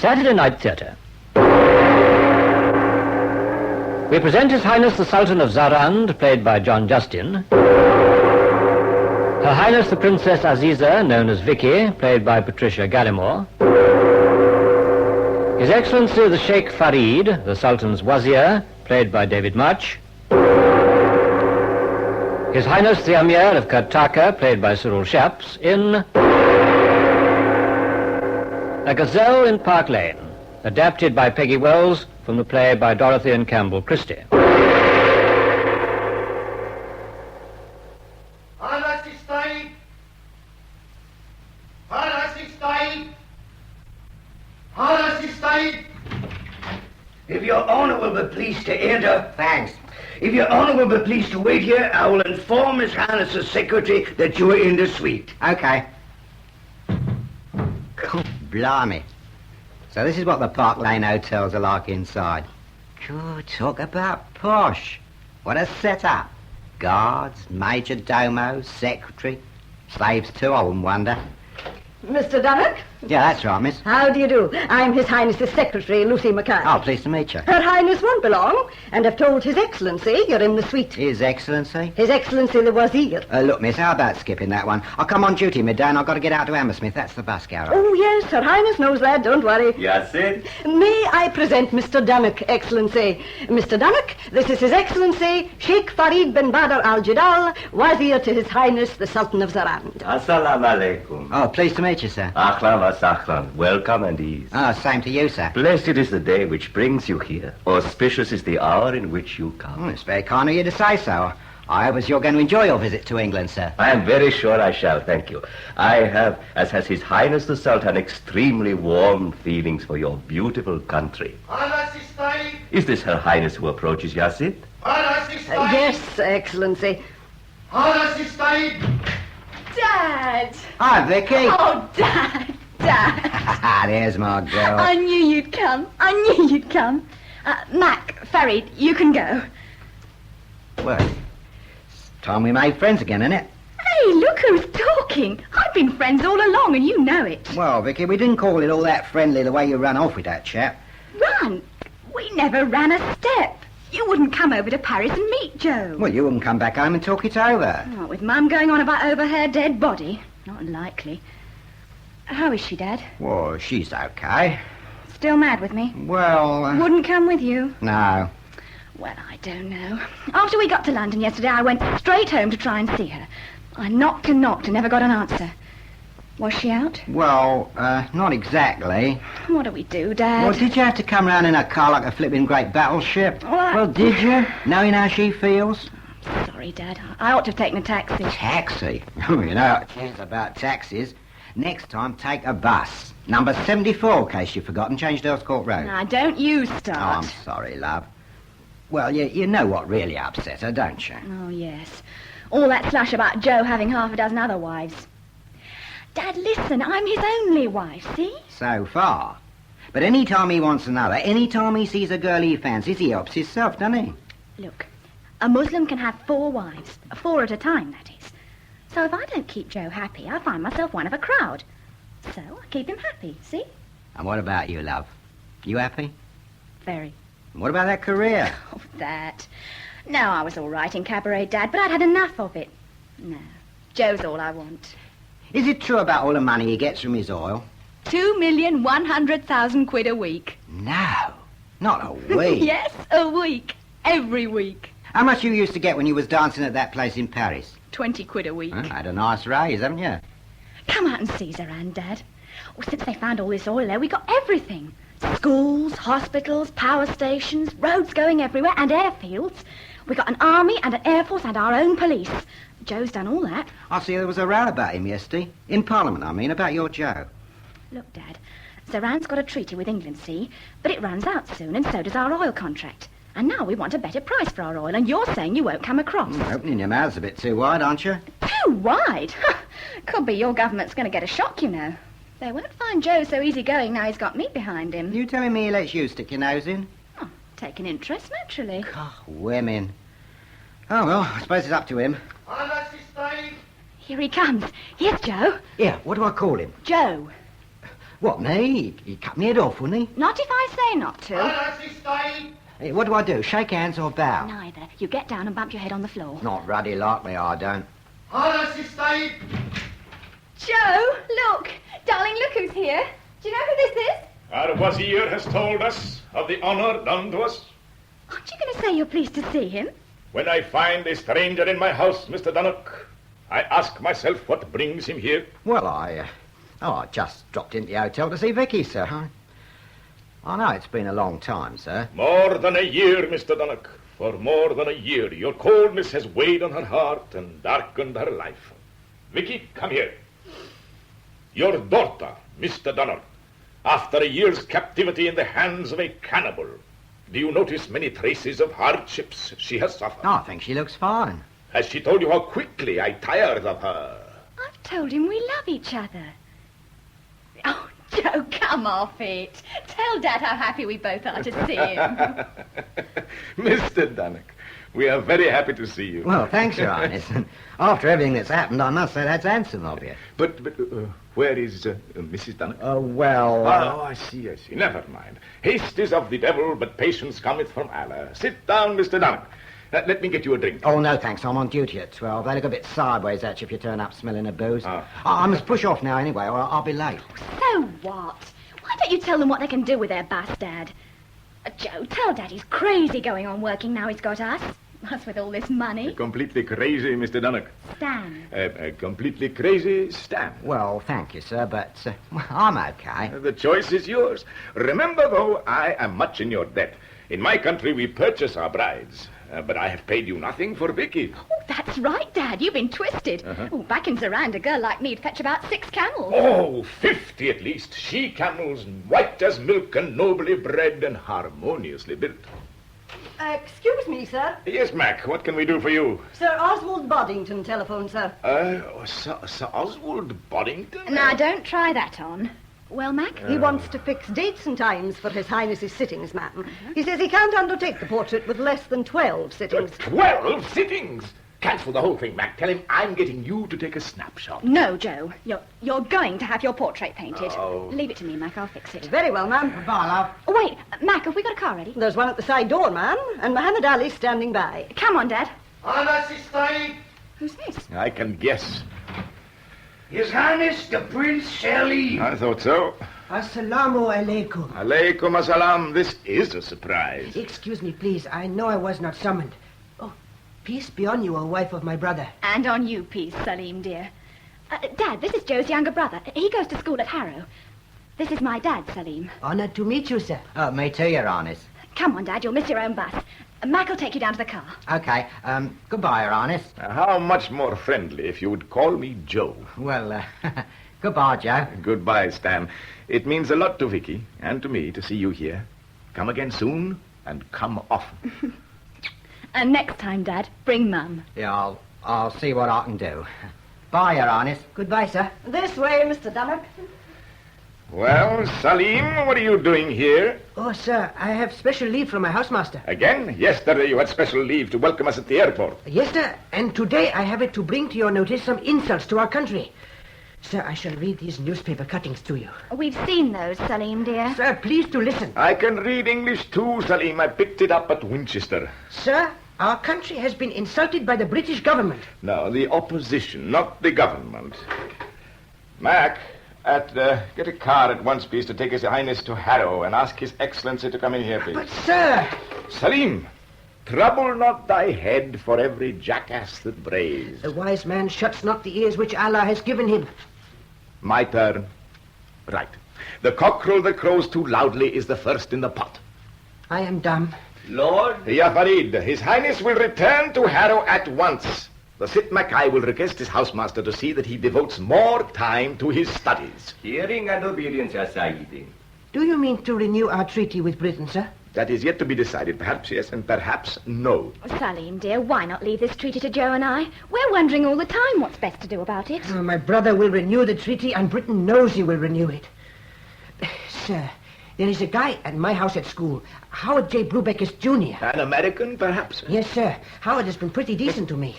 Saturday Night Theatre. We present His Highness the Sultan of Zarand, played by John Justin. Her Highness the Princess Aziza, known as Vicky, played by Patricia Gallimore. His Excellency the Sheikh Farid, the Sultan's Wazir, played by David Much. His Highness the Amir of Kartaka, played by Cyril Shaps, in A Gazelle in Park Lane, adapted by Peggy Wells from the play by Dorothy and Campbell Christie. If your honour will be pleased to enter... Thanks. If your honour will be pleased to wait here, I will inform His Highness's secretary that you are in the suite. Okay. Blimey. So this is what the Park Lane hotels are like inside. Good, talk about posh. What a setup. Guards, major domo, secretary, slaves too, I wouldn't wonder. Mr. Dunnock? Yeah, that's right, miss. How do you do? I'm His Highness's secretary, Lucy Mackay. Oh, pleased to meet you. Her Highness won't be long, and I've told His Excellency you're in the suite. His Excellency? His Excellency the Wazir. Look, miss, how about skipping that one? I'll come on duty midday and I've got to get out to Hammersmith. That's the bus carrier. Oh, yes, Her Highness knows that, don't worry. Yes, it. May I present Mr. Dunnock, Excellency? Mr. Dunnock, this is His Excellency, Sheikh Farid bin Badr al-Jadal, Wazir to His Highness the Sultan of Zarand. Assalamu alaikum. Oh, pleased to meet you, sir. Ahlan wa sahlan. Welcome and ease. Oh, same to you, sir. Blessed is the day which brings you here. Auspicious is the hour in which you come. Oh, it's very kind of you to say so. I hope as you're going to enjoy your visit to England, sir. I am very sure I shall, thank you. I have, as has His Highness the Sultan, extremely warm feelings for your beautiful country. Is this Her Highness who approaches, Yazid? Yes, Excellency. Dad! Hi, Vicky. Oh, Dad! Dad! There's my girl. I knew you'd come. I knew you'd come. Mac, Farid, you can go. Well, it's time we made friends again, isn't it? Hey, look who's talking. I've been friends all along and you know it. Well, Vicky, we didn't call it all that friendly the way you ran off with that chap. Run? We never ran a step. You wouldn't come over to Paris and meet Joe. Well, you wouldn't come back home and talk it over. Not with Mum going on about over her dead body. Not likely. How is she, Dad? Well, she's okay. Still mad with me? Well... Wouldn't come with you? No. Well, I don't know. After we got to London yesterday, I went straight home to try and see her. I knocked and knocked and never got an answer. Was she out? Well, not exactly. What do we do, Dad? Well, did you have to come round in a car like a flipping great battleship? Well, did you? Knowing how she feels? Sorry, Dad. I ought to have taken a taxi. Taxi? You know what it is about taxis. Next time, take a bus. Number 74, in case you've forgotten, Changedells Court Road. Now, don't you Oh, start. I'm sorry, love. Well, you know what really upset her, don't you? Oh, yes. All that slash about Joe having half a dozen other wives. Dad, listen, I'm his only wife, see? So far. But any time he wants another, any time he sees a girl he fancies, he helps himself, doesn't he? Look, a Muslim can have 4 wives. 4 at a time, that is. So if I don't keep Joe happy, I find myself one of a crowd. So I keep him happy, see? And what about you, love? You happy? Very. And what about that career? Oh, that. No, I was all right in cabaret, Dad, but I'd had enough of it. No, Joe's all I want. Is it true about all the money he gets from his oil? 2,100,000 quid a week. No, not a week. Yes, a week. Every week. How much you used to get when you was dancing at that place in Paris? 20 quid a week. Had a nice raise, haven't you? Come out and see Zarand, Dad. Well, since they found all this oil there, we got everything. Schools, hospitals, power stations, roads going everywhere, and airfields. We got an army and an air force and our own police. Joe's done all that. I see there was a row about him yesterday. In Parliament, I mean, about your Joe. Look, Dad, Zarand's got a treaty with England, see? But it runs out soon, and so does our oil contract. And now we want a better price for our oil, and you're saying you won't come across. Opening your mouth's a bit too wide, aren't you? Too wide? Could be your government's going to get a shock, you know. They won't find Joe so easygoing now he's got me behind him. You telling me he lets you stick your nose in? Oh, take an interest, naturally. God, women. Oh, well, I suppose it's up to him. Here he comes. Here's Joe. Yeah, what do I call him? Joe. What, me? He cut me head off, wouldn't he? Not if I say not to. Hey, what do I do? Shake hands or bow? Neither. You get down and bump your head on the floor. Not ruddy likely, I don't. Joe, look. Darling, look who's here. Do you know who this is? Our wazir has told us of the honor done to us. Aren't you going to say you're pleased to see him? When I find a stranger in my house, Mr. Dunnock, I ask myself what brings him here. Well, I just dropped into the hotel to see Vicky, sir. I know it's been a long time, sir. More than a year, Mr. Dunnock. For more than a year, your coldness has weighed on her heart and darkened her life. Vicky, come here. Your daughter, Mr. Dunnock, after a year's captivity in the hands of a cannibal, do you notice many traces of hardships she has suffered? Oh, I think she looks fine. Has she told you how quickly I tired of her? I've told him we love each other. Oh, Joe, come off it. Tell Dad how happy we both are to see him. Mr. Dunnock, we are very happy to see you. Well, thanks, Your Highness. And after everything that's happened, I must say that's handsome of you. But where is Mrs. Dunnock? Well... Oh, I see. Never mind. Haste is of the devil, but patience cometh from Allah. Sit down, Mr. Dunnock. Let me get you a drink. Oh, no, thanks. I'm on duty at 12. They look a bit sideways at you if you turn up smelling of booze. I must push off now anyway, or I'll be late. So what? Why don't you tell them what they can do with their bus, Dad? Joe, tell Dad he's crazy going on working now he's got us. Us with all this money. Completely crazy, Mr. Dunnock. Stan. Completely crazy, Stan. Well, thank you, sir, but I'm okay. The choice is yours. Remember, though, I am much in your debt. In my country, we purchase our brides. But I have paid you nothing for Vicky. Oh, that's right, Dad. You've been twisted. Oh, back in Zarand, a girl like me'd fetch about 6 camels. Oh, 50 at least. She camels, white as milk and nobly bred and harmoniously built. Excuse me, sir. Yes, Mac, what can we do for you? Sir Oswald Boddington telephoned, sir. Sir Oswald Boddington? Now, don't try that on. Well, Mac? He wants to fix dates and times for His Highness's sittings, ma'am. He says he can't undertake the portrait with less than 12 sittings. 12 sittings? Cancel the whole thing, Mac. Tell him I'm getting you to take a snapshot. No, Joe. You're going to have your portrait painted. Oh. Leave it to me, Mac. I'll fix it. Very well, ma'am. Goodbye, love. Oh, wait. Mac, have we got a car ready? There's one at the side door, ma'am, and Mohammed Ali's standing by. Come on, Dad. Who's this? I can guess. His Highness the Prince Saleem. I thought so. Assalamu alaikum. Alaikum assalam. This is a surprise. Excuse me, please. I know I was not summoned. Oh, peace be on you, O wife of my brother. And on you, peace, Saleem, dear. Dad, this is Joe's younger brother. He goes to school at Harrow. This is my dad, Saleem. Honored to meet you, sir. Oh, me too, Your Highness. Come on, Dad. You'll miss your own bus. Mac will take you down to the car. Okay, goodbye, Your Highness. How much more friendly if you would call me Joe. Well, goodbye, Joe. Goodbye, Stan. It means a lot to Vicky and to me to see you here. Come again soon and come often. And next time, Dad, bring Mum. Yeah, I'll see what I can do. Bye, Your Highness. Goodbye, sir. This way, Mr. Dunnock. Well, Saleem, what are you doing here? Oh, sir, I have special leave from my housemaster. Again? Yesterday you had special leave to welcome us at the airport. Yes, sir, and today I have it to bring to your notice some insults to our country. Sir, I shall read these newspaper cuttings to you. We've seen those, Saleem, dear. Sir, please to listen. I can read English too, Saleem. I picked it up at Winchester. Sir, our country has been insulted by the British government. No, the opposition, not the government. Mac, get a car at once, please, to take His Highness to Harrow and ask His Excellency to come in here, please. But, sir... Saleem, trouble not thy head for every jackass that brays. The wise man shuts not the ears which Allah has given him. My turn. Right. The cockerel that crows too loudly is the first in the pot. I am dumb. Lord? Ya Farid, His Highness will return to Harrow at once. The Sit Mackay will request his housemaster to see that he devotes more time to his studies. Hearing and obedience, Ya Sayyidi. Do you mean to renew our treaty with Britain, sir? That is yet to be decided. Perhaps yes and perhaps no. Saleem, dear, why not leave this treaty to Joe and I? We're wondering all the time what's best to do about it. My brother will renew the treaty, and Britain knows he will renew it. Sir, there is a guy at my house at school, Howard J. Brubeck Jr. An American, perhaps? Yes, sir. Howard has been pretty decent to me.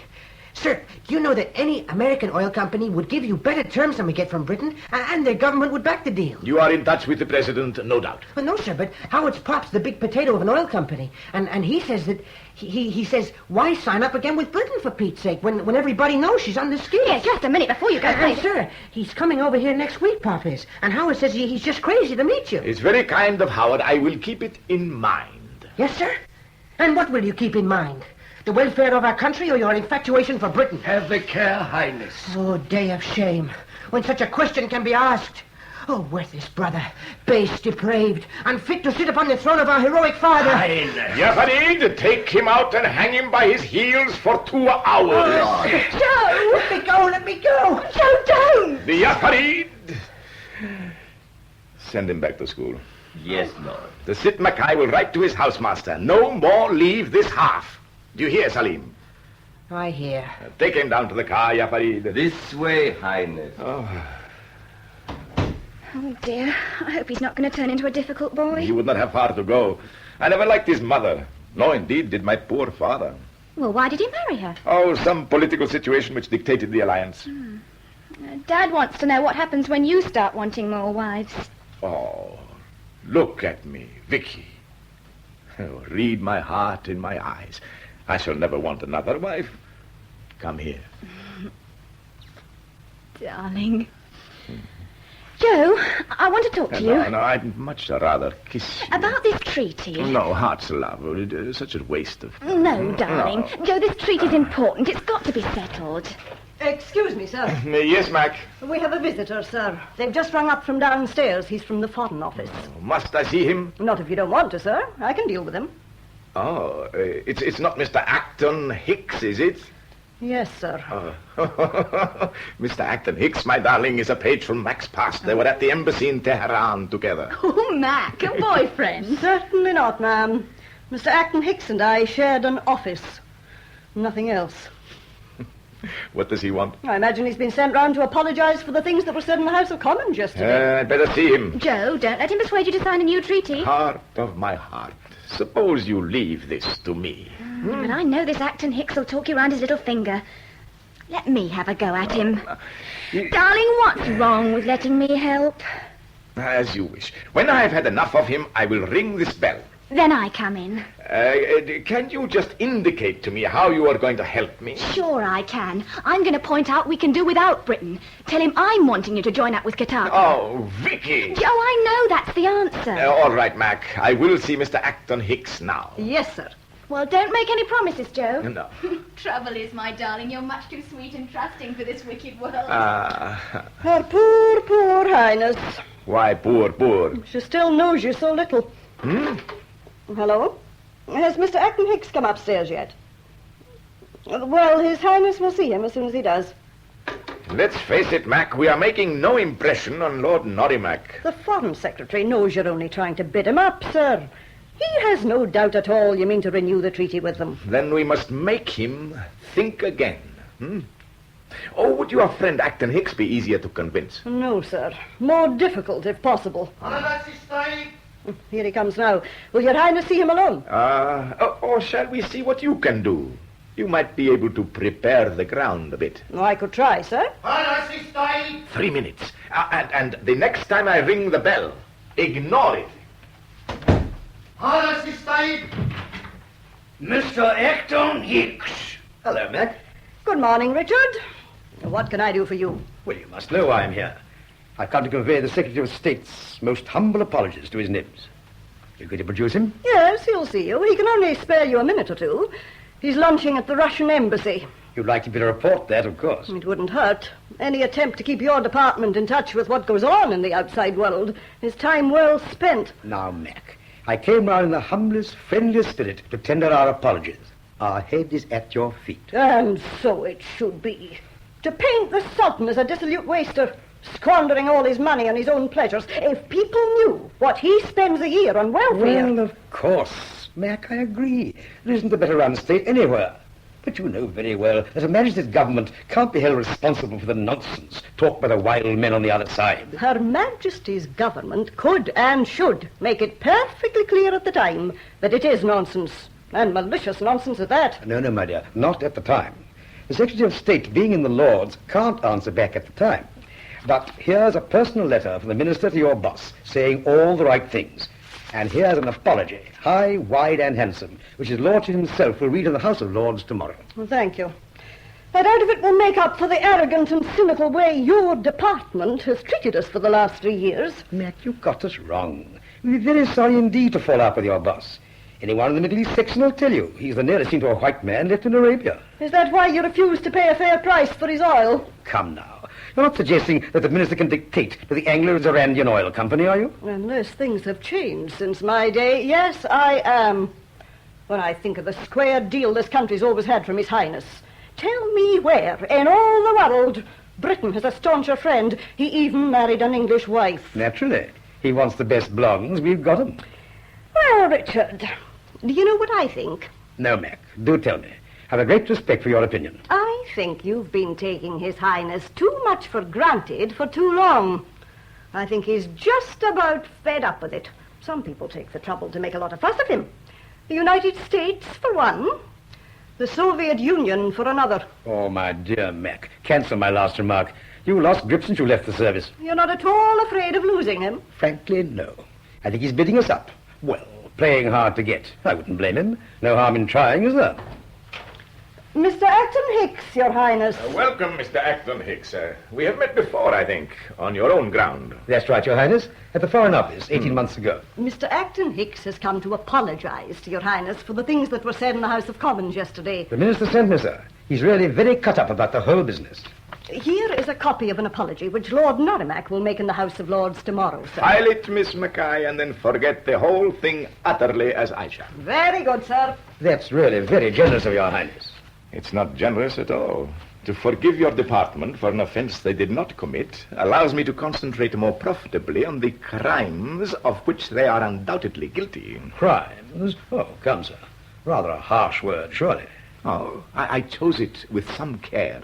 Sir, do you know that any American oil company would give you better terms than we get from Britain, and their government would back the deal? You are in touch with the president, no doubt. Well, no, sir, but Howard's pop's the big potato of an oil company, and he says that he says, why sign up again with Britain for Pete's sake when everybody knows she's on the skis? Yes, just a minute before you go. And sir, he's coming over here next week, Pop is, and Howard says he's just crazy to meet you. It's very kind of Howard. I will keep it in mind. Yes, sir? And what will you keep in mind? The welfare of our country or your infatuation for Britain? Have a care, Highness. Oh, day of shame, when such a question can be asked. Oh, worthless brother, base, depraved, unfit to sit upon the throne of our heroic father. Highness. Farid, take him out and hang him by his heels for 2 hours. Joe! Let me go, let me go! Joe, don't! The Farid. Send him back to school. Yes, Lord. The Sit Mackay will write to his housemaster. No more leave this half. Do you hear, Saleem? I hear. Take him down to the car, Ya Farid. This way, Highness. Oh, dear. I hope he's not going to turn into a difficult boy. He would not have far to go. I never liked his mother. No, indeed, did my poor father. Well, why did he marry her? Oh, some political situation which dictated the alliance. Dad wants to know what happens when you start wanting more wives. Oh, look at me, Vicky. Oh, read my heart in my eyes. I shall never want another wife. Come here. Darling. Joe, I want to talk to you. No, I'd much rather kiss you. About this treaty. No, heart's love. It's such a waste of... No, darling. No. Joe, this treaty's important. It's got to be settled. Excuse me, sir. Yes, Mac. We have a visitor, sir. They've just rung up from downstairs. He's from the Foreign Office. Must I see him? Not if you don't want to, sir. I can deal with him. Oh, it's not Mr. Acton Hicks, is it? Yes, sir. Mr. Acton Hicks, my darling, is a page from Mac's past. They were at the embassy in Tehran together. Oh, Mac, a boyfriend. Certainly not, ma'am. Mr. Acton Hicks and I shared an office. Nothing else. What does he want? I imagine he's been sent round to apologize for the things that were said in the House of Commons yesterday. I'd better see him. Joe, don't let him persuade you to sign a new treaty. Heart of my heart. Suppose you leave this to me. But I know this Acton Hicks will talk you round his little finger. Let me have a go at him. Darling, what's wrong with letting me help? As you wish. When I have had enough of him, I will ring this bell. Then I come in. Can you just indicate to me how you are going to help me? Sure I can. I'm going to point out we can do without Britain. Tell him I'm wanting you to join up with Qatar. Oh, Vicky! Joe, I know that's the answer. All right, Mac. I will see Mr. Acton Hicks now. Yes, sir. Well, don't make any promises, Joe. No. Trouble is, my darling, you're much too sweet and trusting for this wicked world. Her poor, poor Highness. Why poor, poor? She still knows you so little. Hello? Has Mr. Acton Hicks come upstairs yet? Well, His Highness will see him as soon as he does. Let's face it, Mac, we are making no impression on Lord Norrimac. The Foreign Secretary knows you're only trying to bid him up, sir. He has no doubt at all you mean to renew the treaty with them. Then we must make him think again. Oh, would your friend Acton Hicks be easier to convince? No, sir. More difficult, if possible. Here he comes now. Will Your Highness see him alone? Or shall we see what you can do? You might be able to prepare the ground a bit. I could try, sir. 3 minutes. And the next time I ring the bell, ignore it. Mr. Acton Hicks. Hello, Mac. Good morning, Richard. What can I do for you? Well, you must know why I'm here. I've come to convey the Secretary of State's most humble apologies to his nibs. You going to produce him? Yes, he'll see you. He can only spare you a minute or two. He's lunching at the Russian embassy. You'd like to be to report that, of course. It wouldn't hurt. Any attempt to keep your department in touch with what goes on in the outside world is time well spent. Now, Mac, I came round in the humblest, friendliest spirit to tender our apologies. Our head is at your feet. And so it should be. To paint the Sultan as a dissolute waster, squandering all his money on his own pleasures. If people knew what he spends a year on welfare... Well, of course, Mac, I agree. There isn't a better run state anywhere. But you know very well that a Majesty's government can't be held responsible for the nonsense talked by the wild men on the other side. Her Majesty's government could and should make it perfectly clear at the time that it is nonsense, and malicious nonsense at that. No, my dear, not at the time. The Secretary of State, being in the Lords, can't answer back at the time. But here's a personal letter from the Minister to your boss, saying all the right things. And here's an apology, high, wide, and handsome, which his Lordship himself will read in the House of Lords tomorrow. Well, thank you. I doubt if it will make up for the arrogant and cynical way your department has treated us for the last 3 years. Mac, you got us wrong. We'd be very sorry indeed to fall out with your boss. Anyone in the Middle East section will tell you he's the nearest thing to a white man left in Arabia. Is that why you refuse to pay a fair price for his oil? Come now. You're not suggesting that the minister can dictate to the Anglo-Zorandian Oil Company, are you? Unless things have changed since my day, yes, I am. When I think of the square deal this country's always had from His Highness, tell me where, in all the world, Britain has a stauncher friend. He even married an English wife. Naturally. He wants the best blondes. We've got 'em. Well, Richard, do you know what I think? No, Mac. Do tell me. I have a great respect for your opinion. I think you've been taking His Highness too much for granted for too long. I think he's just about fed up with it. Some people take the trouble to make a lot of fuss of him. The United States, for one. The Soviet Union, for another. Oh, my dear Mac, cancel my last remark. You lost grip since you left the service. You're not at all afraid of losing him? Frankly, no. I think he's bidding us up. Well, playing hard to get. I wouldn't blame him. No harm in trying, is there? Mr. Acton Hicks, Your Highness. Welcome, Mr. Acton Hicks. We have met before, I think, on your own ground. That's right, Your Highness. At the Foreign Office, 18 months ago. Mr. Acton Hicks has come to apologize to Your Highness for the things that were said in the House of Commons yesterday. The Minister sent me, sir. He's really very cut up about the whole business. Here is a copy of an apology which Lord Norrimack will make in the House of Lords tomorrow, sir. File it, Miss Mackay, and then forget the whole thing utterly as I shall. Very good, sir. That's really very generous of Your Highness. It's not generous at all. To forgive your department for an offense they did not commit allows me to concentrate more profitably on the crimes of which they are undoubtedly guilty. Crimes? Oh, come, sir. Rather a harsh word, surely. Oh, I chose it with some care.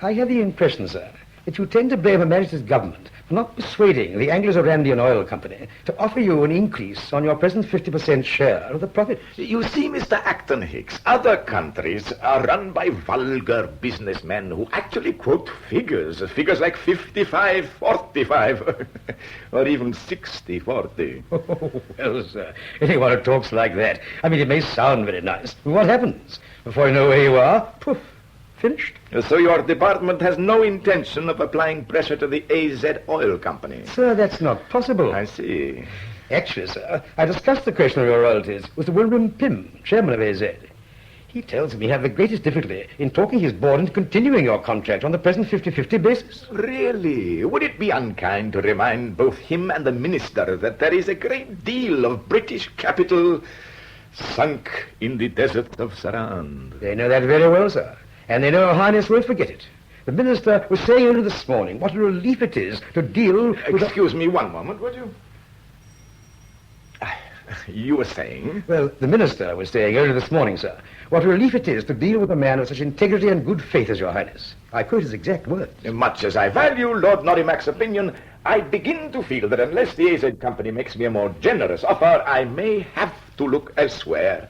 I have the impression, sir, that you tend to blame Her Majesty's government for not persuading the Anglo-Zorandian Oil Company to offer you an increase on your present 50% share of the profit. You see, Mr. Acton Hicks, other countries are run by vulgar businessmen who actually quote figures like 55-45, or even 60-40. Oh, well, sir, anyone who talks like that, I mean, it may sound very nice, but what happens? Before you know where you are, poof. Finished. So your department has no intention of applying pressure to the AZ Oil Company? Sir, that's not possible. I see. Actually, sir, I discussed the question of your royalties with William Pym, chairman of AZ. He tells me he had the greatest difficulty in talking his board into continuing your contract on the present 50-50 basis. Really? Would it be unkind to remind both him and the minister that there is a great deal of British capital sunk in the desert of Sarand? They know that very well, sir. And they know Her Highness won't forget it. The minister was saying only this morning what a relief it is to deal with... Excuse me one moment, would you? You were saying? Well, the minister was saying only this morning, sir, what a relief it is to deal with a man of such integrity and good faith as Your Highness. I quote his exact words. Much as I value Lord Norrimack's opinion, I begin to feel that unless the AZ Company makes me a more generous offer, I may have to look elsewhere.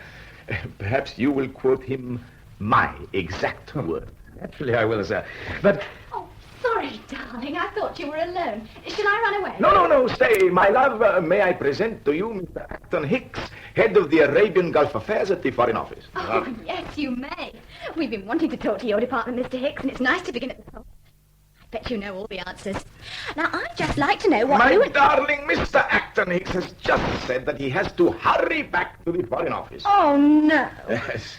Perhaps you will quote him my exact word. Naturally I will, sir. But... Oh, sorry, darling. I thought you were alone. Shall I run away? No, stay. My love, may I present to you Mr. Acton Hicks, head of the Arabian Gulf Affairs at the Foreign Office. Oh, yes, you may. We've been wanting to talk to your department, Mr. Hicks, and it's nice to begin at the top. I bet you know all the answers. Now, I'd just like to know what My you and... darling, Mr. Acton Hicks has just said that he has to hurry back to the Foreign Office. Oh, no. Yes.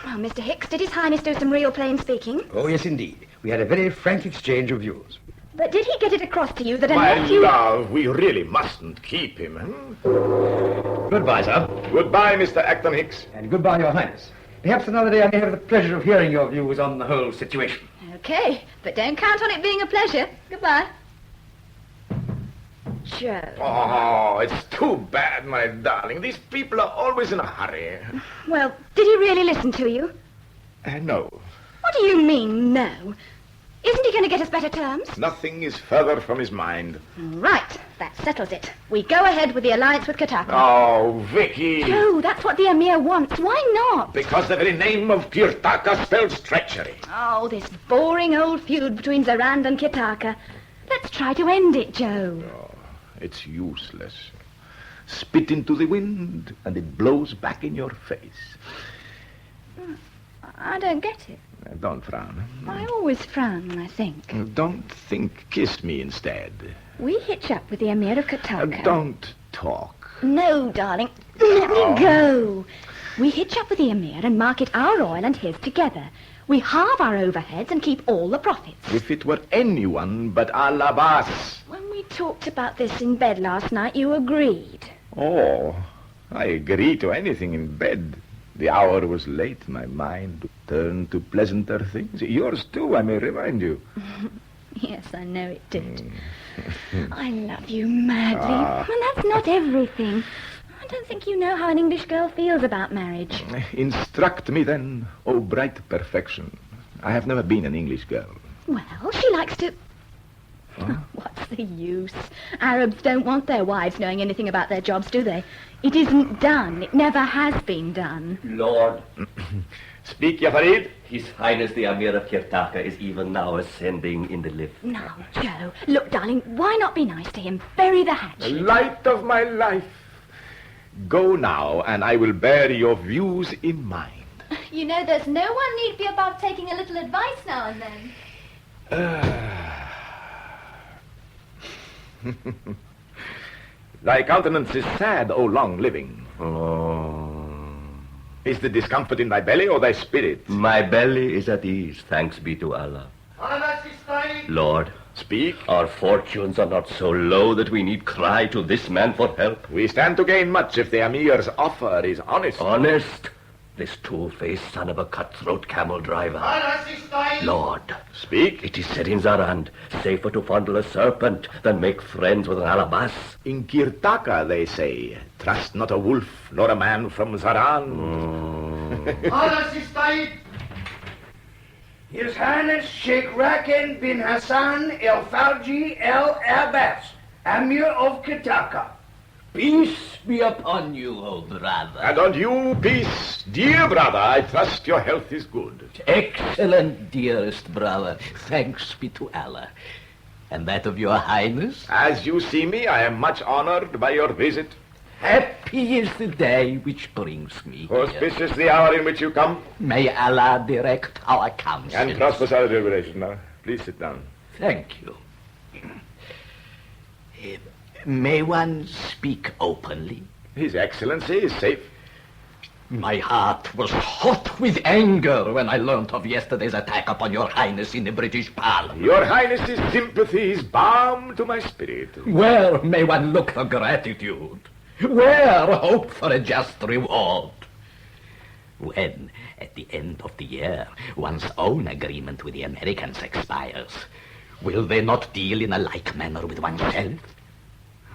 Well, Mr. Hicks, did His Highness do some real plain speaking? Oh, yes, indeed. We had a very frank exchange of views. But did he get it across to you that My unless you... love, we really mustn't keep him. Goodbye, sir. Goodbye, Mr. Acton Hicks. And goodbye, Your Highness. Perhaps another day I may have the pleasure of hearing your views on the whole situation. Okay, but don't count on it being a pleasure. Goodbye. Joe. Oh, it's too bad, my darling. These people are always in a hurry. Well, did he really listen to you? No. What do you mean, no? Isn't he going to get us better terms? Nothing is further from his mind. Right, that settles it. We go ahead with the alliance with Kataka. Oh, Vicky! Joe, that's what the Emir wants. Why not? Because the very name of Kirtaka spells treachery. Oh, this boring old feud between Zarand and Kitaka. Let's try to end it, Joe. Oh, it's useless. Spit into the wind, and it blows back in your face. I don't get it. Don't frown. I always frown when I think. Don't think. Kiss me instead. We hitch up with the Emir of Kataka. Don't talk. No, darling. Let me go. We hitch up with the Emir and market our oil and his together. We halve our overheads and keep all the profits. If it were anyone but Al-Abbas. When we talked about this in bed last night, you agreed. Oh, I agree to anything in bed. The hour was late. My mind turned to pleasanter things. Yours, too, I may remind you. Yes, I know it did. I love you madly. And that's not everything. I don't think you know how an English girl feels about marriage. Instruct me, then, O bright perfection. I have never been an English girl. Well, she likes to... Huh? What's the use? Arabs don't want their wives knowing anything about their jobs, do they? It isn't done. It never has been done. Lord. Speak, Ya Farid. His Highness the Emir of Kirtaka is even now ascending in the lift. Now, Joe, look, darling, why not be nice to him? Bury the hatchet. The light of my life. Go now, and I will bear your views in mind. You know, there's no one need be above taking a little advice now and then. Thy countenance is sad, O long living. Oh. Is the discomfort in thy belly or thy spirit? My belly is at ease, thanks be to Allah. Lord, speak. Our fortunes are not so low that we need cry to this man for help. We stand to gain much if the Emir's offer is honest. Honest? This two-faced son of a cutthroat camel driver. Lord, speak. It is said in Zarand, safer to fondle a serpent than make friends with an Al-Abbas. In Kirtaka, they say, trust not a wolf nor a man from Zarand. His Highness Sheikh Raken bin Hassan El Farji El Abbas, Emir of Kitaka. Peace be upon you, O brother. And on you, peace. Dear brother, I trust your health is good. Excellent, dearest brother. Thanks be to Allah. And that of your Highness? As you see me, I am much honored by your visit. Happy is the day which brings me here. Auspicious the hour in which you come. May Allah direct our counsels. And prosperous our deliberation. Now, please sit down. Thank you. May one speak openly? His Excellency is safe. My heart was hot with anger when I learnt of yesterday's attack upon your Highness in the British Parliament. Your Highness's sympathy is balm to my spirit. Where may one look for gratitude? Where hope for a just reward? When, at the end of the year, one's own agreement with the Americans expires, will they not deal in a like manner with oneself?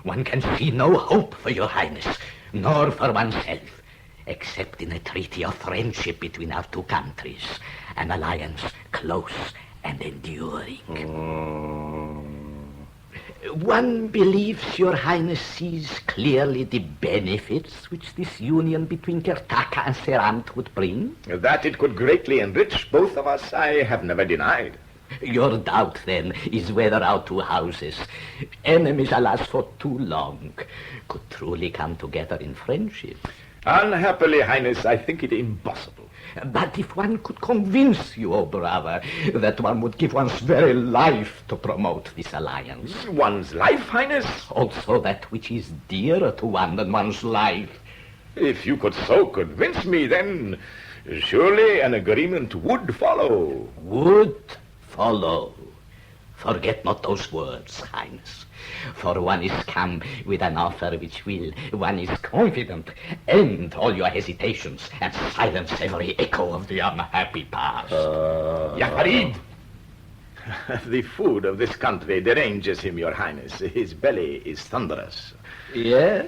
One can see no hope for your Highness, nor for oneself, except in a treaty of friendship between our two countries, an alliance close and enduring. One believes your Highness sees clearly the benefits which this union between Kirtaka and Serant would bring. That it could greatly enrich both of us, I have never denied. Your doubt, then, is whether our two houses, enemies alas for too long, could truly come together in friendship. Unhappily, Highness, I think it impossible. But if one could convince you, O brother, that one would give one's very life to promote this alliance. One's life, Highness? Also that which is dearer to one than one's life. If you could so convince me, then surely an agreement would follow. Would follow. Forget not those words, Highness. For one is come with an offer which will, one is confident, end all your hesitations and silence every echo of the unhappy past. Ya Farid! The food of this country deranges him, Your Highness. His belly is thunderous. Yes?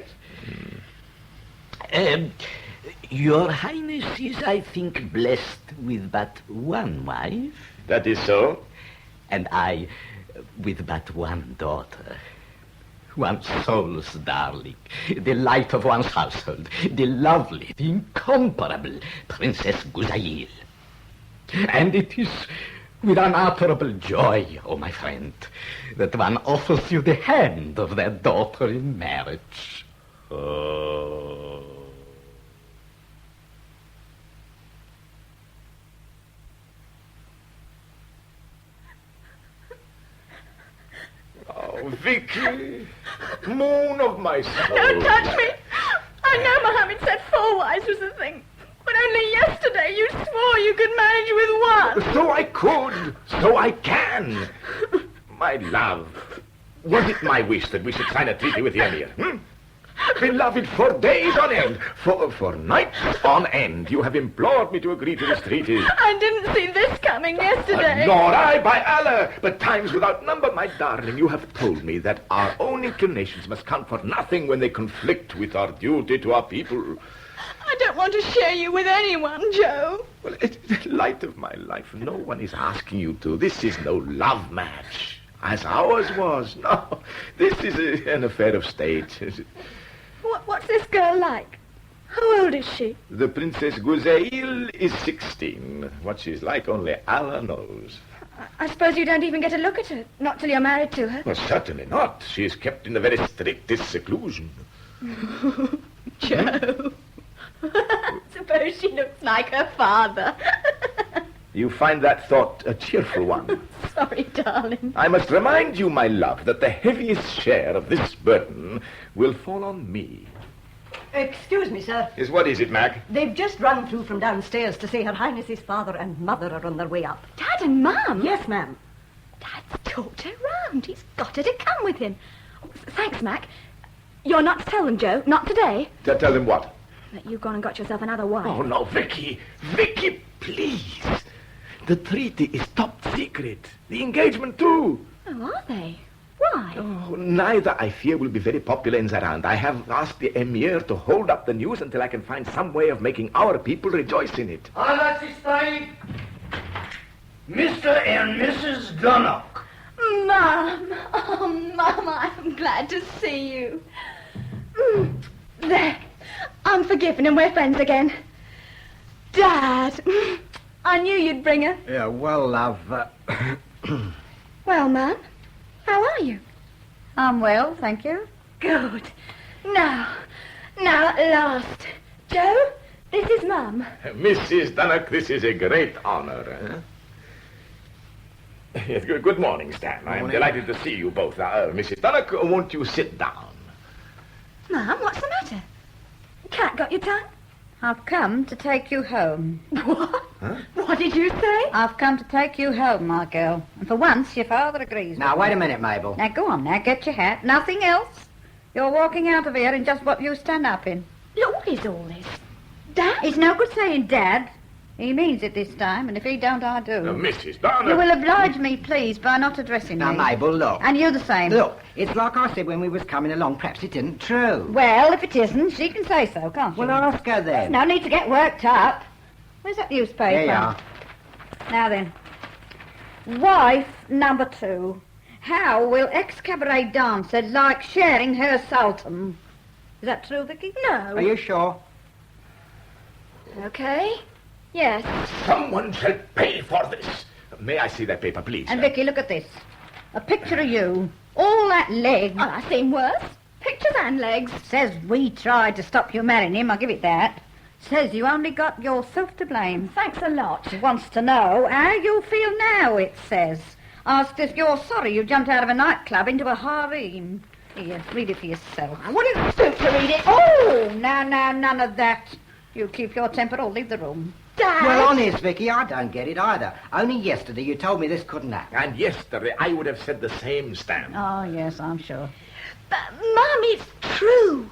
Your Highness is, I think, blessed with but one wife. That is so. And I, with but one daughter, one soul's darling, the light of one's household, the lovely, the incomparable Princess Gazelle. And it is with unutterable joy, oh my friend, that one offers you the hand of their daughter in marriage. Oh. Oh, Vicky, moon of my soul. Don't touch me. I know Mohammed said 4 wives was the thing. But only yesterday you swore you could manage with one. So I could. So I can. My love, was it my wish that we should sign a treaty with the Emir? Beloved, for days on end, for nights on end, you have implored me to agree to this treaty. I didn't see this coming yesterday. Nor I, by Allah. But times without number, my darling, you have told me that our own inclinations must count for nothing when they conflict with our duty to our people. I don't want to share you with anyone, Joe. Well, it's the light of my life. No one is asking you to. This is no love match, as ours was. No, this is an affair of state. What's this girl like? How old is she? The Princess Gazelle is 16. What she's like, only Allah knows. I suppose you don't even get a look at her, not till you're married to her. Well, certainly not. She is kept in the very strictest seclusion. Joe. Suppose she looks like her father. You find that thought a cheerful one. Sorry, darling. I must remind you, my love, that the heaviest share of this burden will fall on me. Excuse me, sir. Yes, what is it, Mag? They've just run through from downstairs to say Her Highness's father and mother are on their way up. Dad and Mum? Yes, ma'am. Dad's talked her round. He's got her to come with him. Oh, thanks, Mac. You're not to tell them, Joe. Not today. To tell them what? That you've gone and got yourself another wife. Oh, no, Vicky. Vicky, please. The treaty is top secret. The engagement, too. Oh, are they? Why? Oh, neither, I fear, will be very popular in Zarand. I have asked the Emir to hold up the news until I can find some way of making our people rejoice in it. Mr. and Mrs. Dunnock. Mum! Oh, Mum, I'm glad to see you. There. I'm forgiven and we're friends again. Dad! I knew you'd bring her. Yeah, well, love... Well, Mum, how are you? I'm well, thank you. Good. Now at last. Joe, this is Mum. Mrs. Dunnock, this is a great honor. Yes, good morning, Stan. I am delighted to see you both. Mrs. Dunnock, won't you sit down? Mum, what's the matter? Cat got your tongue? I've come to take you home. What? Huh? What did you say? I've come to take you home, my girl. And for once, your father agrees Now, with wait me. a minute, Mabel. Now, go on now, get your hat. Nothing else. You're walking out of here in just what you stand up in. Look, what is all this? Dad? It's no good saying Dad. He means it this time, and if he don't, I do. Mrs. Dunnock. You will oblige me, please, by not addressing Now, me. Mabel, look. And you the same. Look, it's like I said when we was coming along. Perhaps it isn't true. Well, if it isn't, she can say so, can't she? Well, ask her then. No need to get worked up. Where's that newspaper? There you are. Now then. Wife number 2. How will ex-cabaret dancer like sharing her Sultan? Is that true, Vicky? No. Are you sure? Okay. Yes. Someone shall pay for this. May I see that paper, please? And Vicky, look at this. A picture of you. All that leg. Oh, I've seen worse. Pictures and legs. Says we tried to stop you marrying him, I'll give it that. Says you only got yourself to blame. Thanks a lot. Wants to know how you feel now, it says. Asked if you're sorry you jumped out of a nightclub into a harem. Here, read it for yourself. I wouldn't stoop to read it. Oh, now, none of that. You keep your temper or leave the room. Dad! Well, honest, Vicky, I don't get it either. Only yesterday you told me this couldn't happen. And yesterday I would have said the same, Stan. Oh, yes, I'm sure. But, Mum, it's true.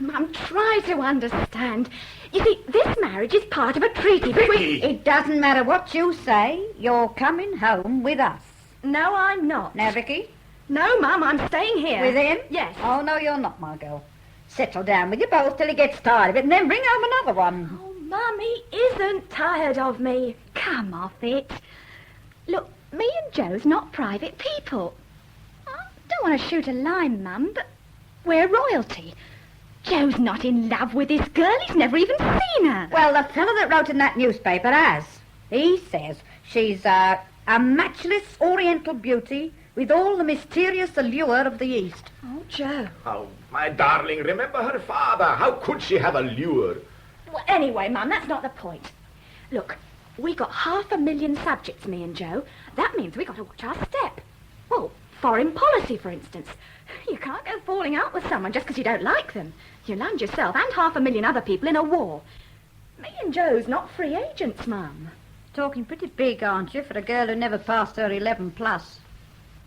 Mum, try to understand. You see, this marriage is part of a treaty between... It doesn't matter what you say. You're coming home with us. No, I'm not. Now, Vicky? No, Mum, I'm staying here. With him? Yes. Oh, no, you're not, my girl. Settle down with you both till he gets tired of it, and then bring home another one. Oh, Mum, he isn't tired of me. Come off it. Look, Me and Joe's not private people. I don't want to shoot a line, Mum, but we're royalty. Joe's not in love with this girl. He's never even seen her. Well, the fellow that wrote in that newspaper has. He says she's a matchless oriental beauty with all the mysterious allure of the East. Oh, Joe. Oh, my darling, remember her father. How could she have a lure? Well, anyway, Mum, that's not the point. Look, we got 500,000 subjects, me and Joe. That means we got to watch our step. Well, foreign policy, for instance. You can't go falling out with someone just because you don't like them. You land yourself and 500,000 other people in a war. Me and Joe's not free agents, Mum. Talking pretty big, aren't you, for a girl who never passed her 11 plus?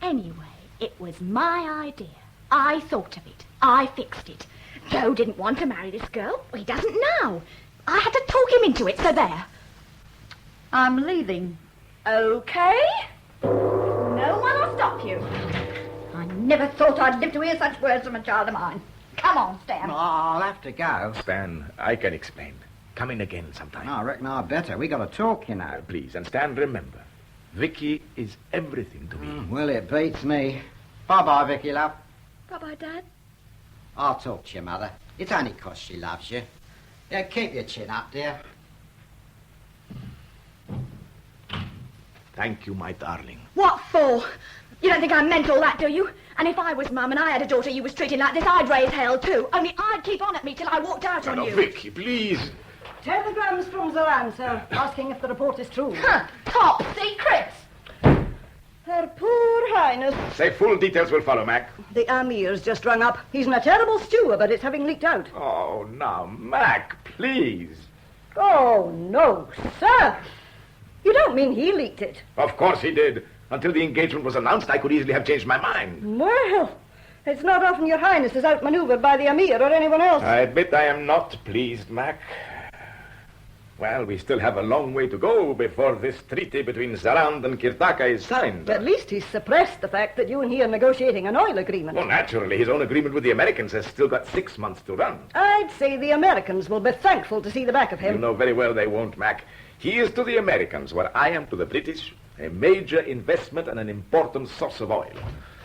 Anyway, it was my idea. I thought of it. I fixed it. Joe didn't want to marry this girl. He doesn't now. I had to talk him into it, so there. I'm leaving. Okay. No one will stop you. I never thought I'd live to hear such words from a child of mine. Come on, Stan. Oh, I'll have to go. Stan, I can explain. Come in again sometime. No, I reckon I'd better. We got to talk, you know. Please, and Stan, remember, Vicky is everything to me. Well, it beats me. Bye-bye, Vicky, love. Bye-bye, Dad. I'll talk to your mother. It's only 'cause she loves you. Yeah, keep your chin up, dear. Thank you, my darling. What for? You don't think I meant all that, do you? And if I was Mum and I had a daughter you was treating like this, I'd raise hell too. Only I'd keep on at me till I walked out on No, you. Vicky, please. Telegrams from Zoran, sir, asking if the report is true. Huh, top secret. Her poor Highness. Say full details will follow, Mac. The Amir's just rung up. He's in a terrible stew about it having leaked out. Oh, now, Mac, please. Oh, no, sir. You don't mean he leaked it? Of course he did. Until the engagement was announced, I could easily have changed my mind. Well, it's not often your Highness is outmaneuvered by the Amir or anyone else. I admit I am not pleased, Mac. Well, we still have a long way to go before this treaty between Zarand and Kirtaka is signed. At least he's suppressed the fact that you and he are negotiating an oil agreement. Well, naturally, his own agreement with the Americans has still got 6 months to run. I'd say the Americans will be thankful to see the back of him. You know very well they won't, Mac. He is to the Americans what I am to the British, a major investment and an important source of oil.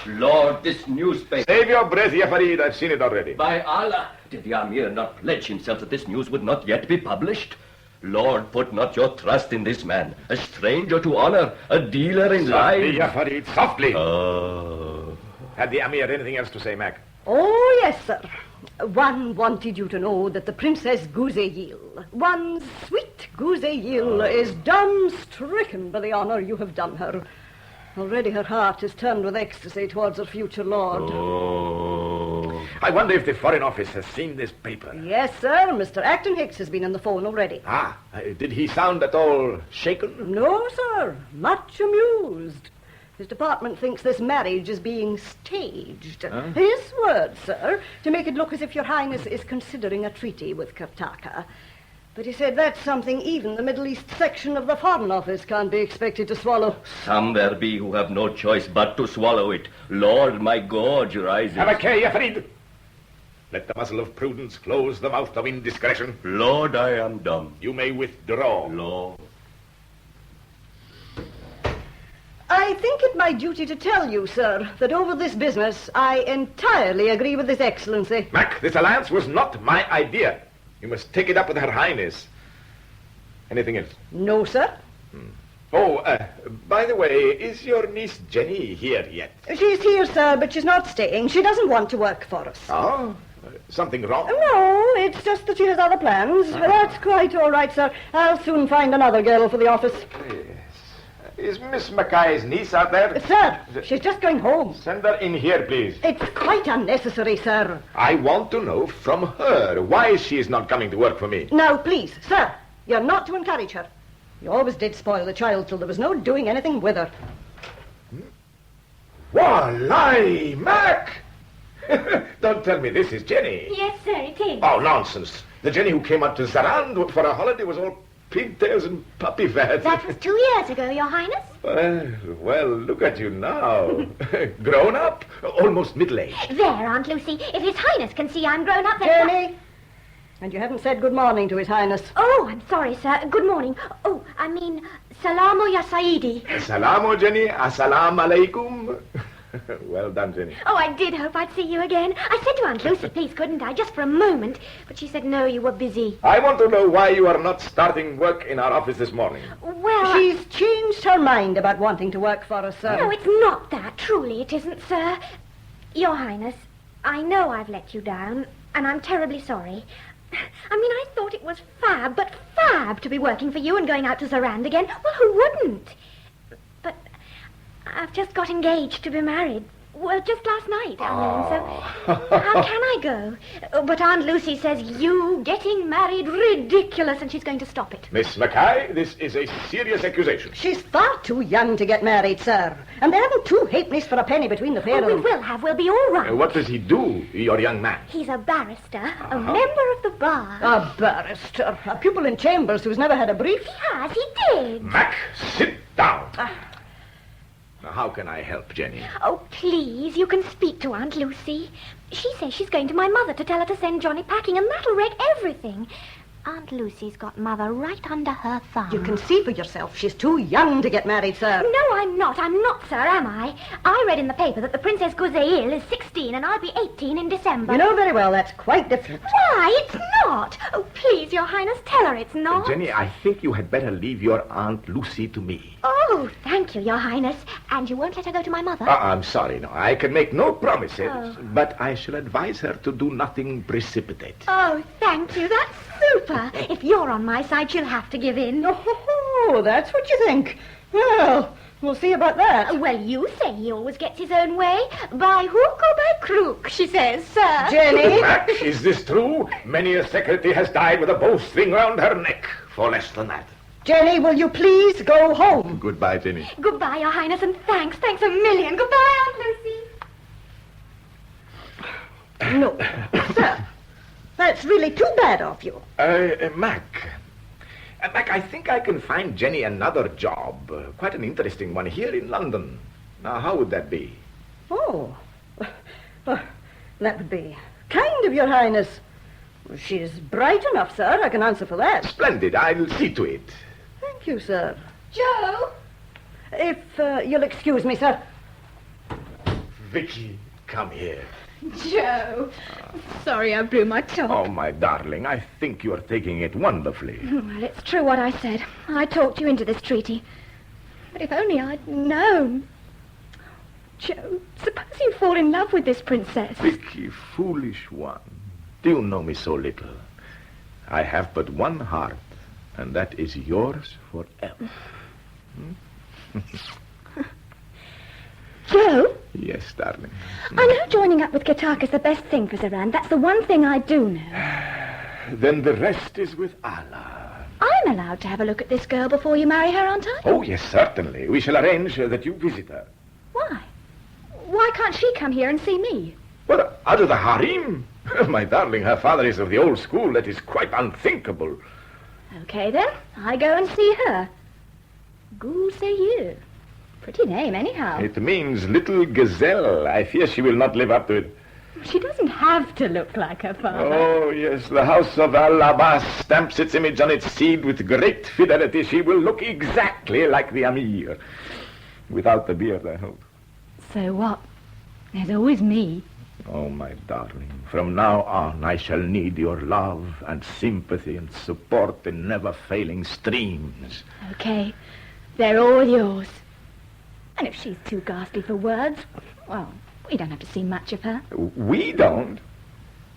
Lord, this newspaper... Save your breath, Ya Farid. I've seen it already. By Allah, did the Amir not pledge himself that this news would not yet be published? Lord, put not your trust in this man, a stranger to honor, a dealer in Softly, lies. Ya Farid, softly. Oh. Had the Amir anything else to say, Mac? Oh, yes, sir. One wanted you to know that the Princess Guzeyil, one sweet Guzeyil, is dumb-stricken by the honor you have done her. Already her heart is turned with ecstasy towards her future lord. Oh. I wonder if the Foreign Office has seen this paper. Yes, sir. Mr. Acton Hicks has been on the phone already. Did he sound at all shaken? No, sir. Much amused. His department thinks this marriage is being staged. Huh? His words, sir, to make it look as if your Highness is considering a treaty with Kartaka. But he said that's something even the Middle East section of the Foreign Office can't be expected to swallow. Some there be who have no choice but to swallow it. Lord, my gorge rises. Have a care, Ya Farid. Let the muzzle of prudence close the mouth of indiscretion. Lord, I am dumb. You may withdraw. Lord. I think it my duty to tell you, sir, that over this business I entirely agree with His Excellency. Mac, this alliance was not my idea. You must take it up with Her Highness. Anything else? No, sir. Oh, by the way, is your niece Jenny here yet? She's here, sir, but she's not staying. She doesn't want to work for us. Oh? Something wrong? No, it's just that she has other plans. That's quite all right, sir. I'll soon find another girl for the office. Yes. Is Miss Mackay's niece out there? Sir, she's just going home. Send her in here, please. It's quite unnecessary, sir. I want to know from her why she is not coming to work for me. Now, please, sir, you're not to encourage her. You always did spoil the child till there was no doing anything with her. Why, Mac! Don't tell me this is Jenny. Yes, sir, it is. Oh, nonsense. The Jenny who came up to Zarand for a holiday was all pigtails and puppy fat. That was 2 years ago, Your Highness. Well, look at you now. Grown up, almost middle-aged. There, Aunt Lucy. If His Highness can see I'm grown up, then... Jenny! And you haven't said good morning to His Highness. Oh, I'm sorry, sir. Good morning. Oh, I mean, Salamu ya Saidi. Salamu, Jenny. Assalamu alaikum. Well done, Jenny. Oh, I did hope I'd see you again. I said to Aunt Lucy, please, couldn't I, just for a moment? But she said, no, you were busy. I want to know why you are not starting work in our office this morning. Well, She's changed her mind about wanting to work for us, sir. No, it's not that. Truly, it isn't, sir. Your Highness, I know I've let you down, and I'm terribly sorry. I mean, I thought it was fab to be working for you and going out to Zarand again. Well, who wouldn't? But I've just got engaged to be married. Well, just last night, I mean, so how can I go? But Aunt Lucy says you getting married ridiculous, and she's going to stop it. Miss Mackay, this is a serious accusation. She's far too young to get married, sir. And there haven't two halfpennies for a penny between the pair of We them. will have. We'll be all right. What does he do, your young man? He's a barrister, a member of the bar. A barrister. A pupil in chambers who's never had a brief. Yes, he did. Mac, sit down. Now, how can I help, Jenny? Oh, please, you can speak to Aunt Lucy. She says she's going to my mother to tell her to send Johnny packing, and that'll wreck everything. Aunt Lucy's got Mother right under her thumb. You can see for yourself. She's too young to get married, sir. No, I'm not, sir, am I? I read in the paper that the Princess Gazelle is 16 and I'll be 18 in December. You know very well that's quite different. Why, it's not. Oh, please, Your Highness, tell her it's not. Jenny, I think you had better leave your Aunt Lucy to me. Oh, thank you, Your Highness. And you won't let her go to my mother? I'm sorry, no. I can make no promises, but I shall advise her to do nothing precipitate. Oh, thank you. That's super. If you're on my side, she'll have to give in. Oh, that's what you think. Well, we'll see about that. Well, you say he always gets his own way. By hook or by crook, she says, sir. Jenny? Mac, is this true? Many a secretary has died with a bowstring round her neck for less than that. Jenny, will you please go home? Goodbye, Jenny. Goodbye, Your Highness, and thanks a million. Goodbye, Aunt Lucy. No, sir. That's really too bad of you. Mac. Mac, I think I can find Jenny another job. Quite an interesting one here in London. Now, how would that be? Oh. Well, that would be kind of Your Highness. She's bright enough, sir. I can answer for that. Splendid. I'll see to it. Thank you, sir. Joe? If you'll excuse me, sir. Vicky, come here. Joe. Sorry I blew my top. Oh, my darling, I think you're taking it wonderfully. Well, it's true what I said. I talked you into this treaty. But if only I'd known. Joe, suppose you fall in love with this princess. Vicky, foolish one. Do you know me so little? I have but one heart, and that is yours forever. Joe? Yes, darling. I know joining up with Katak is the best thing for Zarand. That's the one thing I do know. Then the rest is with Allah. I'm allowed to have a look at this girl before you marry her, aren't I? Oh, yes, certainly. We shall arrange that you visit her. Why? Why can't she come here and see me? Well, out of the harem? My darling, her father is of the old school. That is quite unthinkable. Okay, then. I go and see her. Gazelle. Pretty name, anyhow. It means little Gazelle. I fear she will not live up to it. She doesn't have to look like her father. Oh, yes, the house of Al-Abbas stamps its image on its seed with great fidelity. She will look exactly like the Amir. Without the beard, I hope. So what? There's always me. Oh, my darling, from now on I shall need your love and sympathy and support in never-failing streams. Okay, they're all yours. And if she's too ghastly for words, well, we don't have to see much of her. We don't.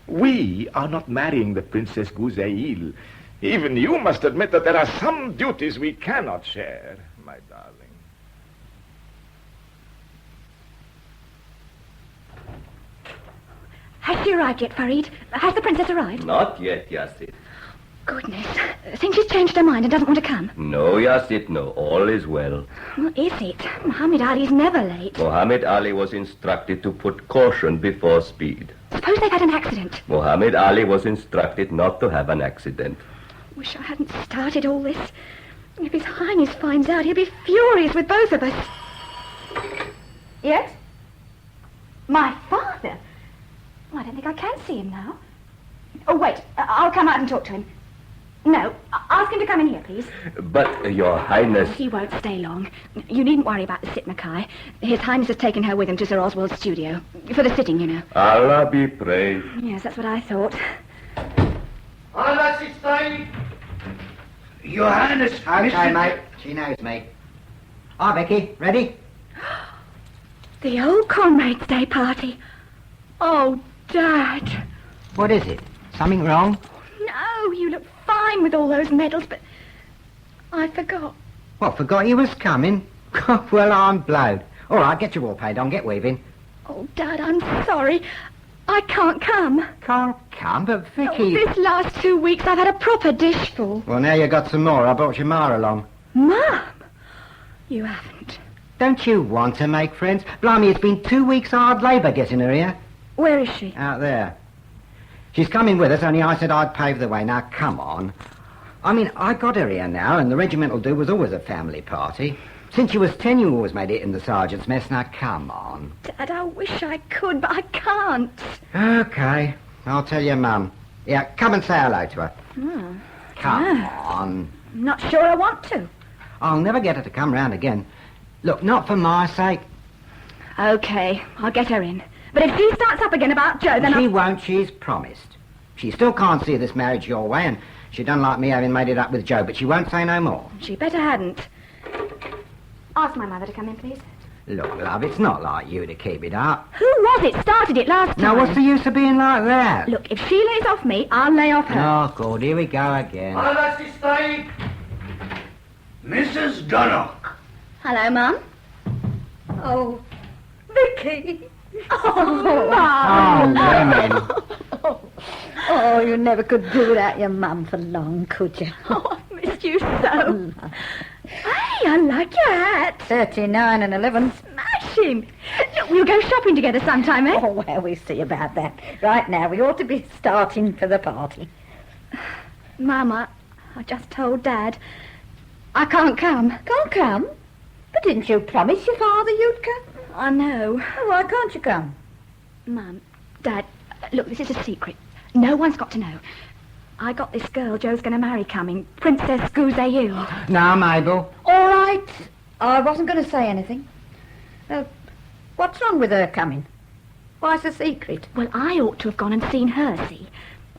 We are not marrying the Princess Gazelle. Even you must admit that there are some duties we cannot share, my darling. Has she arrived yet, Farid? Has the princess arrived? Not yet, Yasid. Goodness. Think she's changed her mind and doesn't want to come? No, Yasid, no. All is well. What is it? Muhammad Ali's never late. Muhammad Ali was instructed to put caution before speed. Suppose they've had an accident. Muhammad Ali was instructed not to have an accident. Wish I hadn't started all this. If His Highness finds out, he'll be furious with both of us. Yes? My father? Well, I don't think I can see him now. Oh, wait. I'll come out and talk to him. No, ask him to come in here, please. But, Your Highness... He won't stay long. You needn't worry about the Sit Mackay. His Highness has taken her with him to Sir Oswald's studio. For the sitting, you know. Allah be praised. Yes, that's what I thought. Your Highness, Okay, mate. She knows me. Hi, Vicky. Ready? The old Comrades' Day party. Oh, Dad. What is it? Something wrong? No, you look fine with all those medals, but I forgot. What, forgot you was coming? Well, I'm blowed. All right, get your all paid on, get weaving. Oh, Dad, I'm sorry. I can't come. Can't come, but Oh, Vicky... this last 2 weeks I've had a proper dish full. Well, now you got some more. I brought your ma along. Mum, you haven't. Don't you want to make friends? Blimey, it's been 2 weeks hard labour getting her here. Where is she? Out there. She's coming with us, only I said I'd pave the way. Now, come on. I mean, I got her here now, and the regimental do was always a family party. Since you was 10, you always made it in the sergeant's mess. Now, come on. Dad, I wish I could, but I can't. Okay. I'll tell your mum. Yeah, come and say hello to her. Oh, Come no. on. I'm not sure I want to. I'll never get her to come round again. Look, not for my sake. Okay, I'll get her in. But if she starts up again about Joe, then She won't, she's promised. She still can't see this marriage your way, and she doesn't like me having made it up with Joe, but she won't say no more. She better hadn't. Ask my mother to come in, please. Look, love, it's not like you to keep it up. Who was it started it last time? Now, what's the use of being like that? Look, if she lays off me, I'll lay off her. Oh, good, here we go again. Mrs. Dunnock. Hello, Mum. Oh, Vicky. Oh, Oh, women. Oh, you never could do without your mum for long, could you? Oh, I've missed you so. Hey, I like your hat. 39 and 11. Smashing. Look, we'll go shopping together sometime, eh? Oh, well, we'll see about that. Right now, we ought to be starting for the party. Mama, I just told Dad. I can't come. Can't come? But didn't you promise your father you'd come? I know. Oh, why can't you come? Mum, Dad, look, this is a secret. No one's got to know. I got this girl Joe's going to marry coming, Princess Gazelle. Now, Mabel. All right. I wasn't going to say anything. What's wrong with her coming? Why's the secret? Well, I ought to have gone and seen her, see?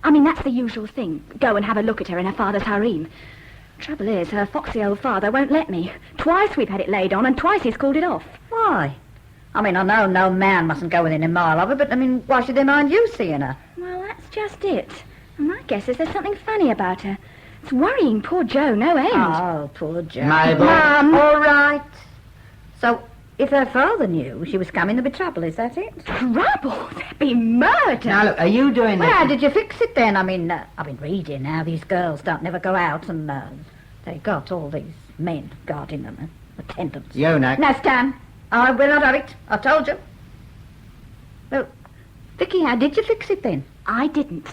I mean, that's the usual thing. Go and have a look at her in her father's harem. Trouble is, her foxy old father won't let me. Twice we've had it laid on, and twice he's called it off. Why? I mean, I know no man mustn't go within a mile of her, but, I mean, why should they mind you seeing her? Well, that's just it. And my guess is there's something funny about her. It's worrying poor Joe, no end. Oh, poor Joe. Mabel. Mum, all right. So, if her father knew she was coming, there'd be trouble, is that it? Trouble? There'd be murder. Now, look, are you doing Well, this? how did you fix it then? I mean, I've been reading how these girls don't never go out and they've got all these men guarding them, attendants. You, Nick. Now, Stan, I will not have it. I told you. Well, Vicky, how did you fix it then? I didn't.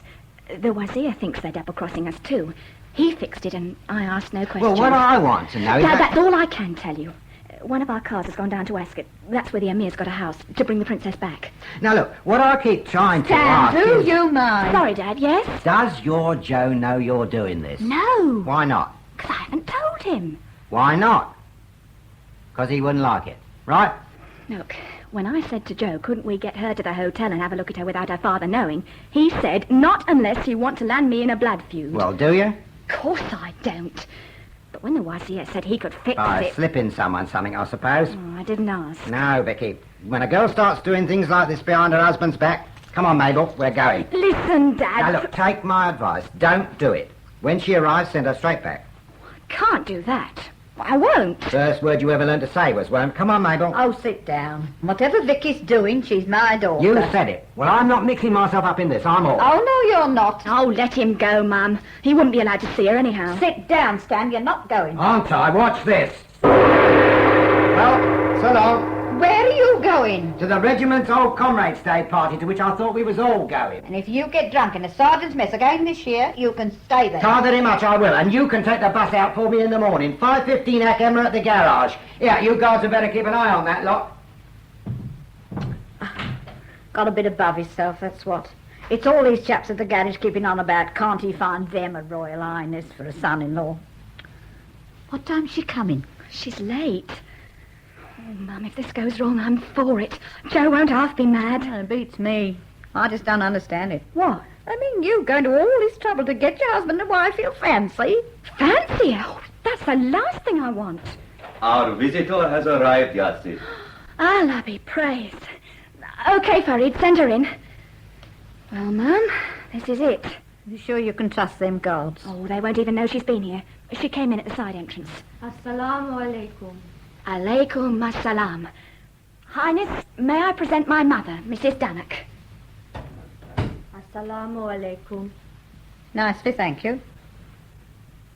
The Wazir thinks they're double-crossing us too. He fixed it and I asked no questions. Well, what I want to know is Dad, that... that's all I can tell you. One of our cars has gone down to Ascot. That's where the Emir's got a house, to bring the princess back. Now, look, what I keep trying to Stan, ask do is... you mind? Sorry, Dad, yes? Does your Joe know you're doing this? No, Why not? because I haven't told him. Why not? Because he wouldn't like it, right? Look, when I said to Joe, couldn't we get her to the hotel and have a look at her without her father knowing, he said, not unless you want to land me in a blood feud. Well, do you? Of course I don't. But when the Wazir said he could fix By it... slipping someone something, I suppose. Oh, I didn't ask. No, Vicky. When a girl starts doing things like this behind her husband's back, come on, Mabel, we're going. Listen, Dad. Now, look, take my advice. Don't do it. When she arrives, send her straight back. I can't do that. I won't. First word you ever learned to say was won't. Come on, Mabel. Oh, sit down. Whatever Vicky's doing, she's my daughter. You said it. Well, I'm not mixing myself up in this. I'm all. Oh, no, you're not. Oh, let him go, Mum. He wouldn't be allowed to see her anyhow. Sit down, Stan. You're not going. Aren't I? Watch this. Well, so long. Where are you going? To the regiment's old Comrades' Day party to which I thought we was all going. And if you get drunk in a sergeant's mess again this year, you can stay there. Can't very much, I will. And you can take the bus out for me in the morning. 5:15 Hackhammer at the garage. Yeah, you guys had better keep an eye on that lot. Got a bit above himself, that's what. It's all these chaps at the garage keeping on about can't he find them a Royal Highness for a son-in-law. What time's she coming? She's late. Oh, Mum, if this goes wrong, I'm for it. Joe won't half be mad. It beats me. I just don't understand it. What? I mean, you going to all this trouble to get your husband and wife feel fancy? Fancy? Oh, that's the last thing I want. Our visitor has arrived, Yassi. Allah be praised. OK, Farid, send her in. Well, Mum, this is it. You sure you can trust them guards? Oh, they won't even know she's been here. She came in at the side entrance. Assalamu alaikum. Alaikum assalam. Highness, may I present my mother, Mrs. Dunnock? Assalamu alaikum. Nicely, thank you.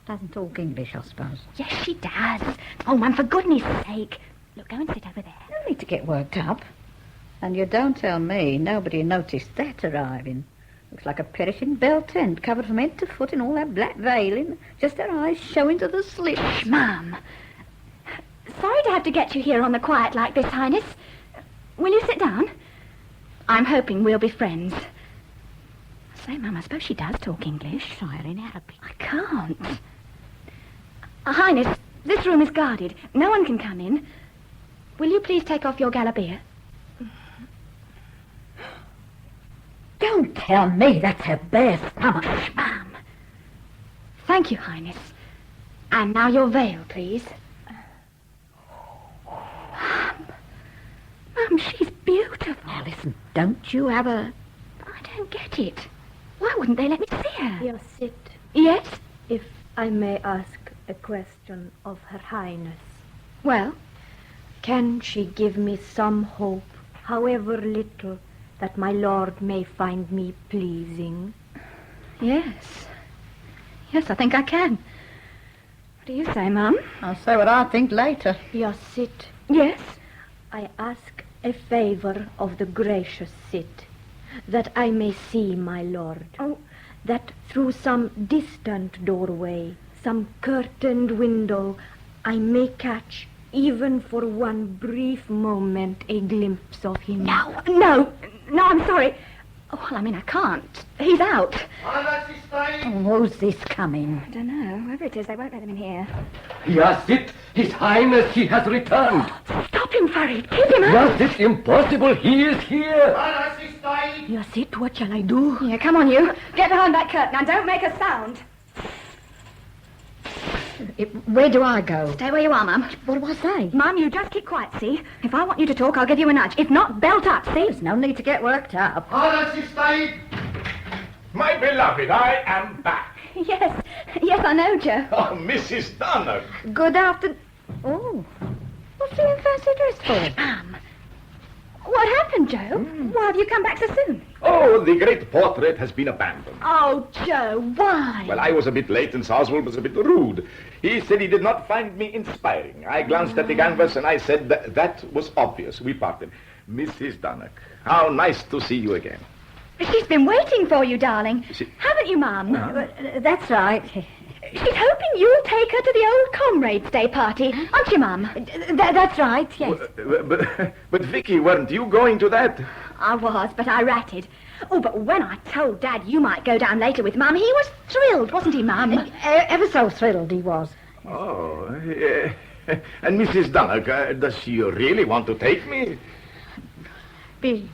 Doesn't talk English, I suppose. Yes, she does. Oh, Mum, for goodness sake. Look, go and sit over there. No need to get worked up. And you don't tell me nobody noticed that arriving. Looks like a perishing bell tent, covered from head to foot in all that black veiling, just her eyes showing to the slits. Shh, Mum. Sorry to have to get you here on the quiet like this, Highness. Will you sit down? I'm hoping we'll be friends. Say, Mum, I suppose she does talk English. Try her in Arabic. I can't. Highness, this room is guarded. No one can come in. Will you please take off your galabeer? Don't tell me that's her bare stomach. Shh, Mum. Thank you, Highness. And now your veil, please. Mum, she's beautiful. Now listen, don't you have a... I don't get it. Why wouldn't they let me see her? Your sit. Yes? If I may ask a question of Her Highness. Well? Can she give me some hope, however little, that my lord may find me pleasing? Yes. Yes, I think I can. What do you say, Mum? I'll say what I think later. Your sit. Yes? I ask a favor of the gracious sit, that I may see my lord. Oh. That through some distant doorway, some curtained window, I may catch, even for one brief moment, a glimpse of him. No, I'm sorry. Oh, well, I mean, I can't. He's out. Who's this coming? I don't know. Whoever it is, they won't let him in here. Yasit, His Highness, he has returned. Stop him, Farid. Keep him out. Yasit, impossible, he is here. Your sit, what shall I do? Here, come on, you. Get behind that curtain and don't make a sound. Where do I go? Stay where you are, Mum. What do I say? Mum, you just keep quiet, see? If I want you to talk, I'll give you a nudge. If not, belt up, see? There's no need to get worked up. My beloved, I am back. Yes, I know, Joe. Oh, Mrs. Dunnock. Good afternoon. Oh, what's you in fancy dress for? Mum, what happened, Joe? Why have you come back so soon? Oh, the great portrait has been abandoned. Oh, Joe, why? Well, I was a bit late and Oswald was a bit rude. He said he did not find me inspiring. I glanced at the canvas and I said that was obvious. We parted. Mrs. Dunnock, how nice to see you again. She's been waiting for you, darling. Haven't you, Mum? That's right. She's hoping you'll take her to the old Comrades' Day party, aren't you, Mum? That's right, yes. But Vicky, weren't you going to that? I was, but I ratted. Oh, but when I told Dad you might go down later with Mum, he was thrilled, wasn't he, Mum? Ever so thrilled he was. Oh, and Mrs. Dunnock, does she really want to take me? Be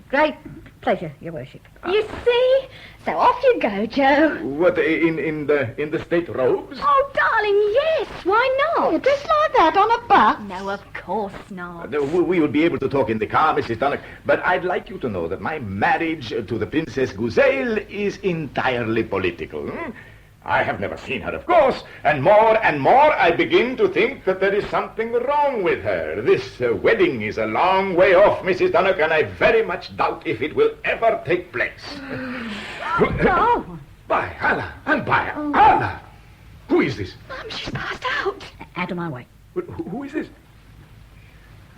great pleasure, Your Worship. You see? So off you go, Joe. What, in the state robes? Oh, darling, yes. Why not? Just like that on a bus? No, of course not. We will be able to talk in the car, Mrs. Dunnock, but I'd like you to know that my marriage to the Princess Gazelle is entirely political. I have never seen her, of course, and more I begin to think that there is something wrong with her. This wedding is a long way off, Mrs. Dunnock, and I very much doubt if it will ever take place. No. By Allah, and by Allah! Who is this? Mum, she's passed out. Out of my way. Who is this?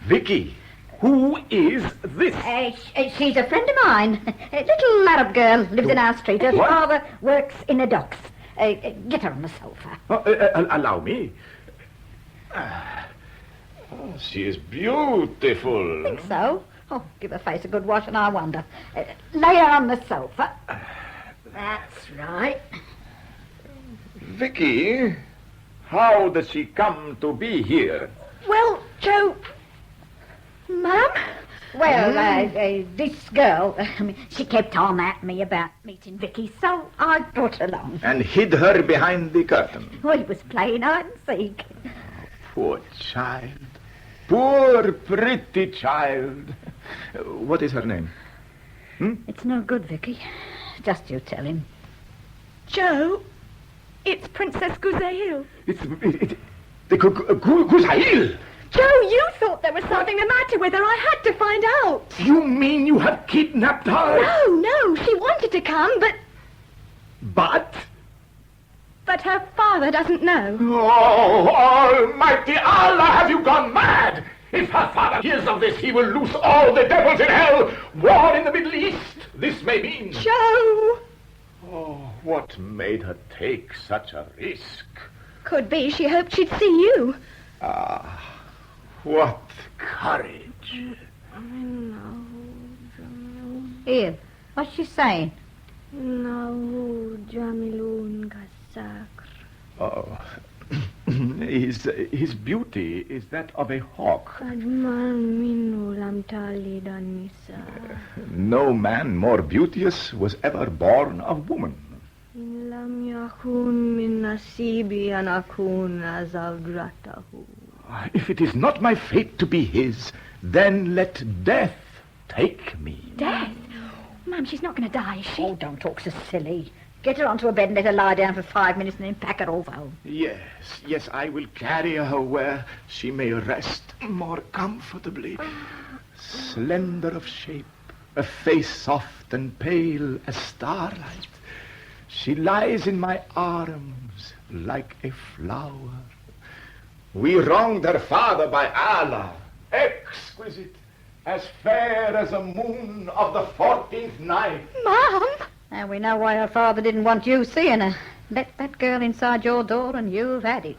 Vicky, who is this? She's a friend of mine. A little Arab girl, lives in our street. Her What? father works in the docks. Get her on the sofa. Allow me. She is beautiful. Think so. Oh, give her face a good wash and I wonder. Lay her on the sofa. That's right. Vicky, how does she come to be here? Well, Joe... Mum? Well, this girl, she kept on at me about meeting Vicky, so I brought her along. And hid her behind the curtain. We was playing hide and seek. Poor child. Poor, pretty child. What is her name? It's no good, Vicky. Just you tell him. Joe, it's Princess Gazelle. It's the Gazelle. Joe, you thought there was something the matter with her. I had to find out. You mean you have kidnapped her? No, she wanted to come, but... But her father doesn't know. Oh, almighty Allah, have you gone mad? If her father hears of this, he will loose all the devils in hell. War in the Middle East, this may mean. Joe! Oh, what made her take such a risk? Could be she hoped she'd see you. Ah, what courage. Here, what's she saying? Oh, his beauty is that of a hawk. No man more beauteous was ever born of woman. If it is not my fate to be his, then let death take me. Death? Ma'am, she's not going to die, is she? Oh, don't talk so silly. Get her onto a bed and let her lie down for 5 minutes and then pack her off home. Yes, I will carry her where she may rest more comfortably. Slender of shape, a face soft and pale as starlight. She lies in my arms like a flower. We wronged her father by Allah, exquisite, as fair as a moon of the 14th night. Mum! Now we know why her father didn't want you seeing her. Let that girl inside your door and you've had it.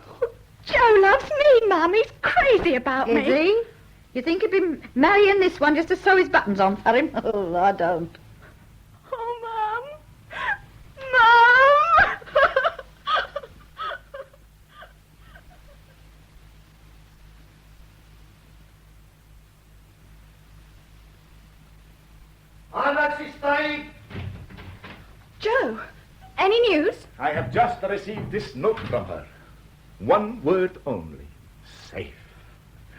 Joe loves me, Mum. He's crazy about me. Is he? You think he'd be marrying this one just to sew his buttons on for him? Oh, I don't. Oh, Mum. Mum! Joe, any news? I have just received this note from her. One word only. Safe.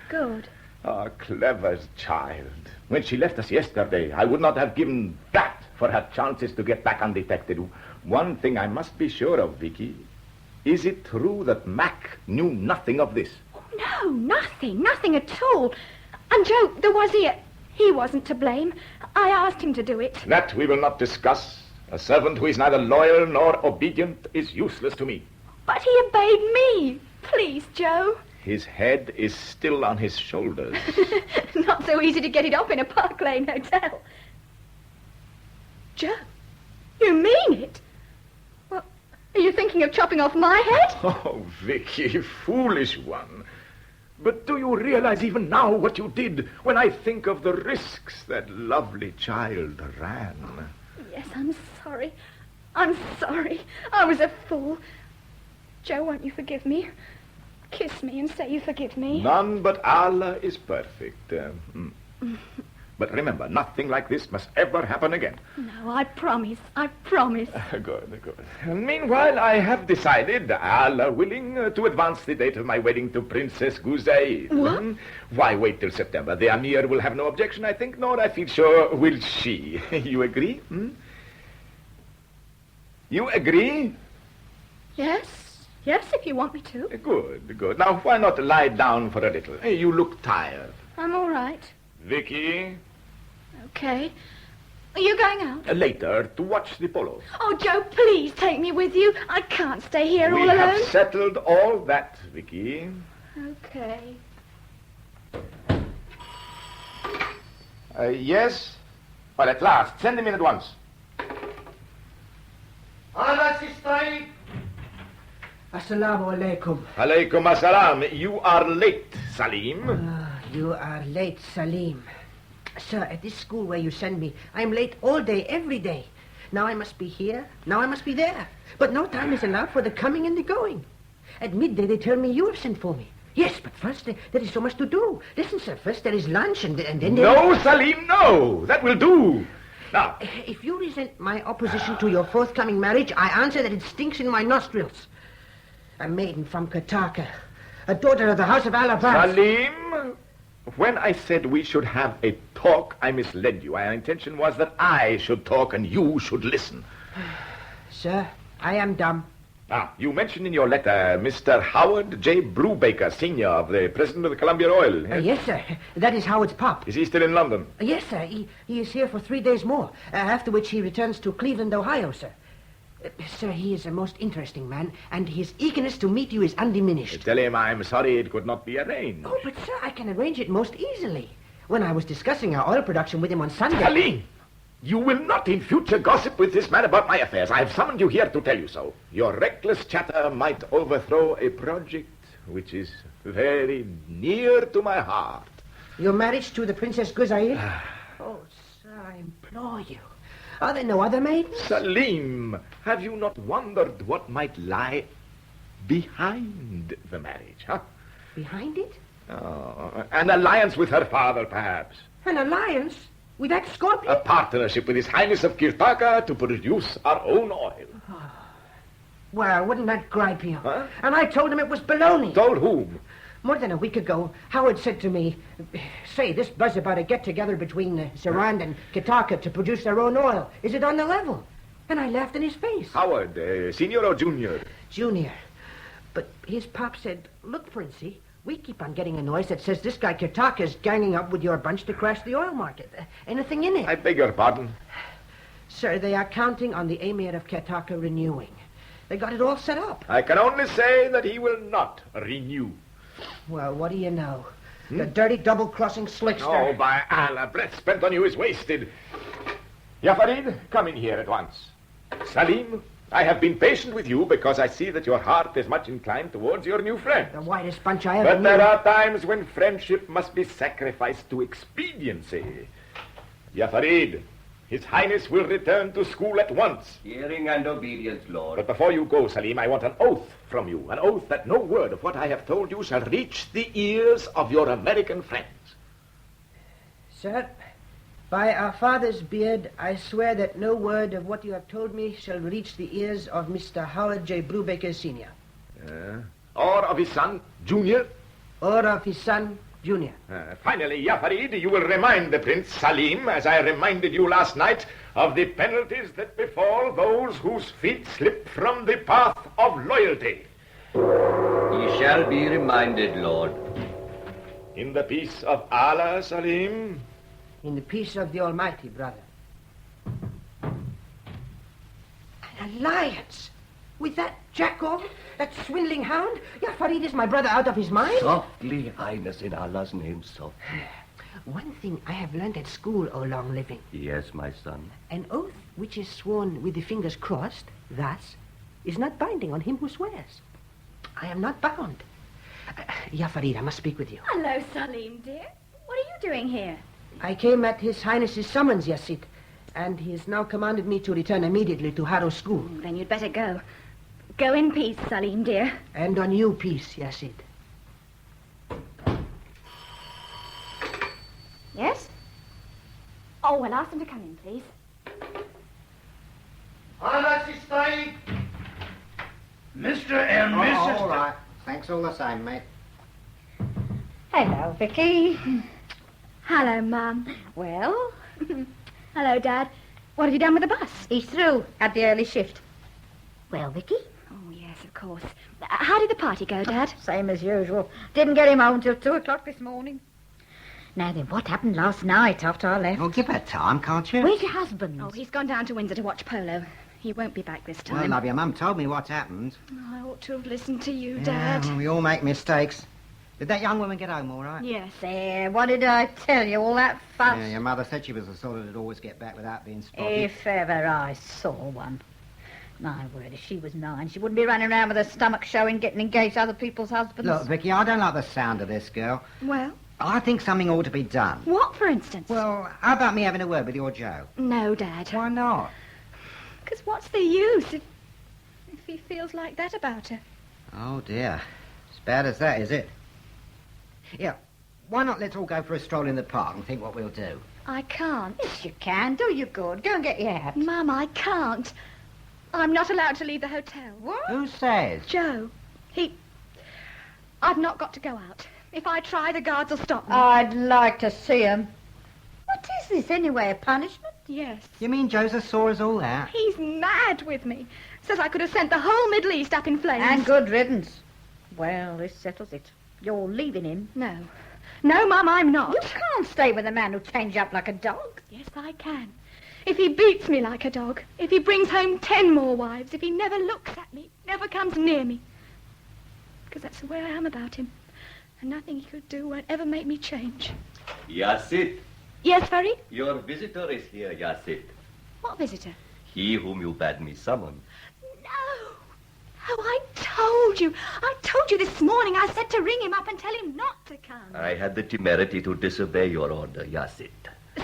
Good. Ah, clever child. When she left us yesterday, I would not have given that for her chances to get back undetected. One thing I must be sure of, Vicky. Is it true that Mac knew nothing of this? No, nothing at all. And Joe, there was he wasn't to blame. I asked him to do it. That we will not discuss. A servant who is neither loyal nor obedient is useless to me. But he obeyed me. Please, Joe. His head is still on his shoulders. Not so easy to get it off in a Park Lane hotel. Joe, you mean it? Well, are you thinking of chopping off my head? Oh, Vicky, foolish one. But do you realize even now what you did when I think of the risks that lovely child ran? Yes, I'm sorry. I was a fool. Joe, won't you forgive me? Kiss me and say you forgive me. None but Allah is perfect. But remember, nothing like this must ever happen again. No, I promise. Good. Meanwhile, I have decided, Allah willing, to advance the date of my wedding to Princess Gazelle. What? Why wait till September? The Amir will have no objection, I think, nor I feel sure will she. You agree? You agree? Yes, if you want me to. Good. Now, why not lie down for a little? You look tired. I'm all right. Vicky? Okay. Are you going out? Later, to watch the polo. Oh, Joe, please take me with you. I can't stay here all We alone. have settled all that, Vicky. Okay. Yes? Well, at last. Send him in at once. Assalamu alaikum. Alaykum assalam. You are late, Saleem. You are late, Saleem. Sir, at this school where you send me, I'm late all day, every day. Now I must be here, now I must be there. But no time is allowed for the coming and the going. At midday they tell me you have sent for me. Yes, but first there is so much to do. Listen, sir, first there is lunch and then there... No, Saleem, no. That will do. Now... If you resent my opposition to your forthcoming marriage, I answer that it stinks in my nostrils. A maiden from Kataka, a daughter of the House of Alabama. Saleem, when I said we should have a talk, I misled you. My intention was that I should talk and you should listen. Sir, I am dumb. Ah, you mentioned in your letter Mr. Howard J. Brubaker, Sr., of the President of the Columbia Oil. Yes? Yes, sir. That is Howard's pop. Is he still in London? Yes, sir. He is here for 3 days more, after which he returns to Cleveland, Ohio, sir. Sir, he is a most interesting man, and his eagerness to meet you is undiminished. Tell him I'm sorry it could not be arranged. Oh, but, sir, I can arrange it most easily. When I was discussing our oil production with him on Sunday... Saleem! You will not in future gossip with this man about my affairs. I have summoned you here to tell you so. Your reckless chatter might overthrow a project which is very near to my heart. Your marriage to the Princess Gazelle? Oh, sir, I implore you. Are there no other maidens? Saleem, have you not wondered what might lie behind the marriage, huh? Behind it? Oh, an alliance with her father, perhaps. An alliance? With that scorpion? A partnership with His Highness of Kirtaka to produce our own oil. Well, wouldn't that gripe you? Huh? And I told him it was baloney. Told whom? More than a week ago, Howard said to me, say, this buzz about a get-together between Sarand and Kitaka to produce their own oil, is it on the level? And I laughed in his face. Howard, senior or junior? Junior. But his pop said, look, Princey, we keep on getting a noise that says this guy Kitaka is ganging up with your bunch to crash the oil market. Anything in it? I beg your pardon? Sir, they are counting on the Emir of Kitaka renewing. They got it all set up. I can only say that he will not renew. Well, what do you know? The dirty double-crossing slickster. Oh, by Allah, breath spent on you is wasted. Ya Farid, come in here at once. Saleem, I have been patient with you because I see that your heart is much inclined towards your new friend. The whitest bunch I ever But knew. there are times when friendship must be sacrificed to expediency. Ya Farid, His Highness will return to school at once. Hearing and obedience, Lord. But before you go, Saleem, I want an oath from you. An oath that no word of what I have told you shall reach the ears of your American friends. Sir, by our father's beard, I swear that no word of what you have told me shall reach the ears of Mr. Howard J. Brubaker, Sr. Or of his son, Junior. Or of his son, Junior. Finally, Ya Farid, you will remind the Prince Saleem, as I reminded you last night, of the penalties that befall those whose feet slip from the path of loyalty. He shall be reminded, Lord. In the peace of Allah, Saleem. In the peace of the Almighty, brother. An alliance with that jackal, that swindling hound? Ya Farid, is my brother out of his mind? Softly, Highness, in Allah's name, softly. One thing I have learned at school, O long living. Yes, my son. An oath which is sworn with the fingers crossed, thus, is not binding on him who swears. I am not bound. Ya Farid, I must speak with you. Hello, Saleem, dear. What are you doing here? I came at His Highness's summons, Yasid, and he has now commanded me to return immediately to Harrow School. Then you'd better go. Go in peace, Saleem, dear. And on you peace, Yasid. Yes? Oh, well, ask them to come in, please. Mr. and Mrs. All right. Thanks all the same, mate. Hello, Vicky. Hello, Mum. Well, Hello, Dad. What have you done with the bus? he's through at the early shift. Well, Vicky? Oh, yes, of course. How did the party go, Dad? Same as usual. Didn't get him home till 2 o'clock this morning. Now then, what happened last night after I left? Well, give her time, can't you? Where's your husband? Oh, he's gone down to Windsor to watch polo. He won't be back this Well, time. love, your mum told me what happened. I ought to have listened to you, Yeah, Dad. well, we all make mistakes. Did that young woman get home all right? Yes. There, what did I tell you? All that fuss. Yeah, your mother said she was the sort that'd always get back without being spotted. If ever I saw one. My word, if she was 9, she wouldn't be running around with her stomach showing, getting engaged to other people's husbands. Look, Vicky, I don't like the sound of this girl. Well, I think something ought to be done. What, for instance? Well, how about me having a word with your Joe? No, Dad. Why not? Because what's the use if he feels like that about her? Oh, dear. As bad as that, is it? Yeah, why not let's all go for a stroll in the park and think what we'll do? I can't. Yes, you can. Do you good. Go and get your hat. Mum, I can't. I'm not allowed to leave the hotel. What? Who says? Joe, I've not got to go out. If I try, the guards will stop me. I'd like to see him. What is this, anyway, a punishment? Yes. You mean Joe's as sore as all that? He's mad with me. Says I could have sent the whole Middle East up in flames. And good riddance. Well, this settles it. You're leaving him. No. No, Mum, I'm not. You can't stay with a man who changes up like a dog. Yes, I can. If he beats me like a dog, if he brings home 10 more wives, if he never looks at me, never comes near me. Because that's the way I am about him. And nothing he could do won't ever make me change. Yasit, Yes, Farid? your visitor is here, Yasit. What visitor? He whom you bade me summon. No. Oh, I told you. I told you this morning. I said to ring him up and tell him not to come. I had the temerity to disobey your order, Yasit.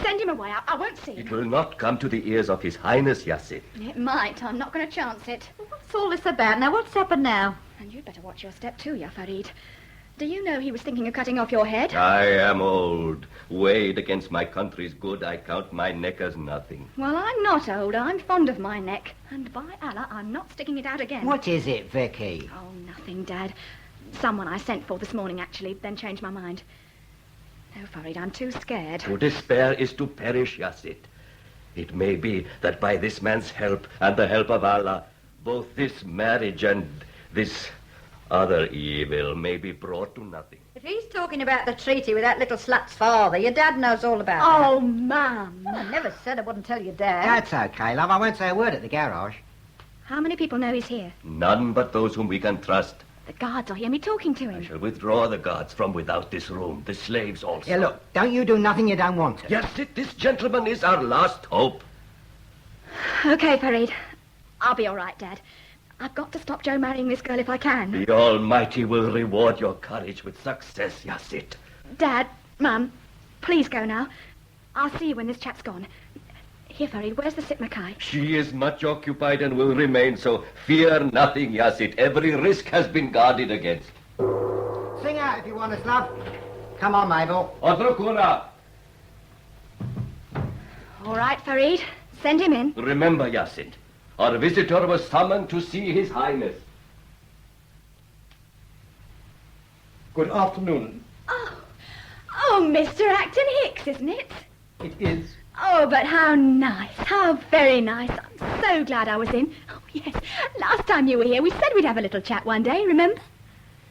Send him away. I won't see It him. will not come to the ears of His Highness, Yasit. It might. I'm not going to chance it. What's all this about? Now, what's happened now? And you'd better watch your step too, Ya Farid. Do you know he was thinking of cutting off your head? I am old. Weighed against my country's good, I count my neck as nothing. Well, I'm not old. I'm fond of my neck. And by Allah, I'm not sticking it out again. What is it, Vicky? Oh, nothing, Dad. Someone I sent for this morning, actually, then changed my mind. No, Farid, I'm too scared. To despair is to perish, Yasit. It may be that by this man's help and the help of Allah, both this marriage and this other evil may be brought to nothing. If he's talking about the treaty with that little slut's father, your dad knows all about Oh, Mum. that. Well, I never said I wouldn't tell your dad. That's okay, love. I won't say a word at the garage. How many people know he's here? None but those whom we can trust. The guards will hear me talking to I him. shall withdraw the guards from without this room, the slaves also. Yeah, look, don't you do nothing you don't want to. Yasit, this gentleman is our last hope. Okay, Farid. I'll be all right, Dad. I've got to stop Joe marrying this girl if I can. The Almighty will reward your courage with success, Yasit. Dad, Mum, please go now. I'll see you when this chap's gone. Here, Farid, where's the Sitmakai? She is much occupied and will remain so. Fear nothing, Yasit. Every risk has been guarded against. Sing out if you want us, love. Come on, Mabel. Otrokura. All right, Farid. Send him in. Remember, Yasit, our visitor was summoned to see His Highness. Good afternoon. Oh, Mr. Acton Hicks, isn't it? It is. Oh, but how nice. How very nice. I'm so glad I was in. Oh, yes. Last time you were here, we said we'd have a little chat one day, remember?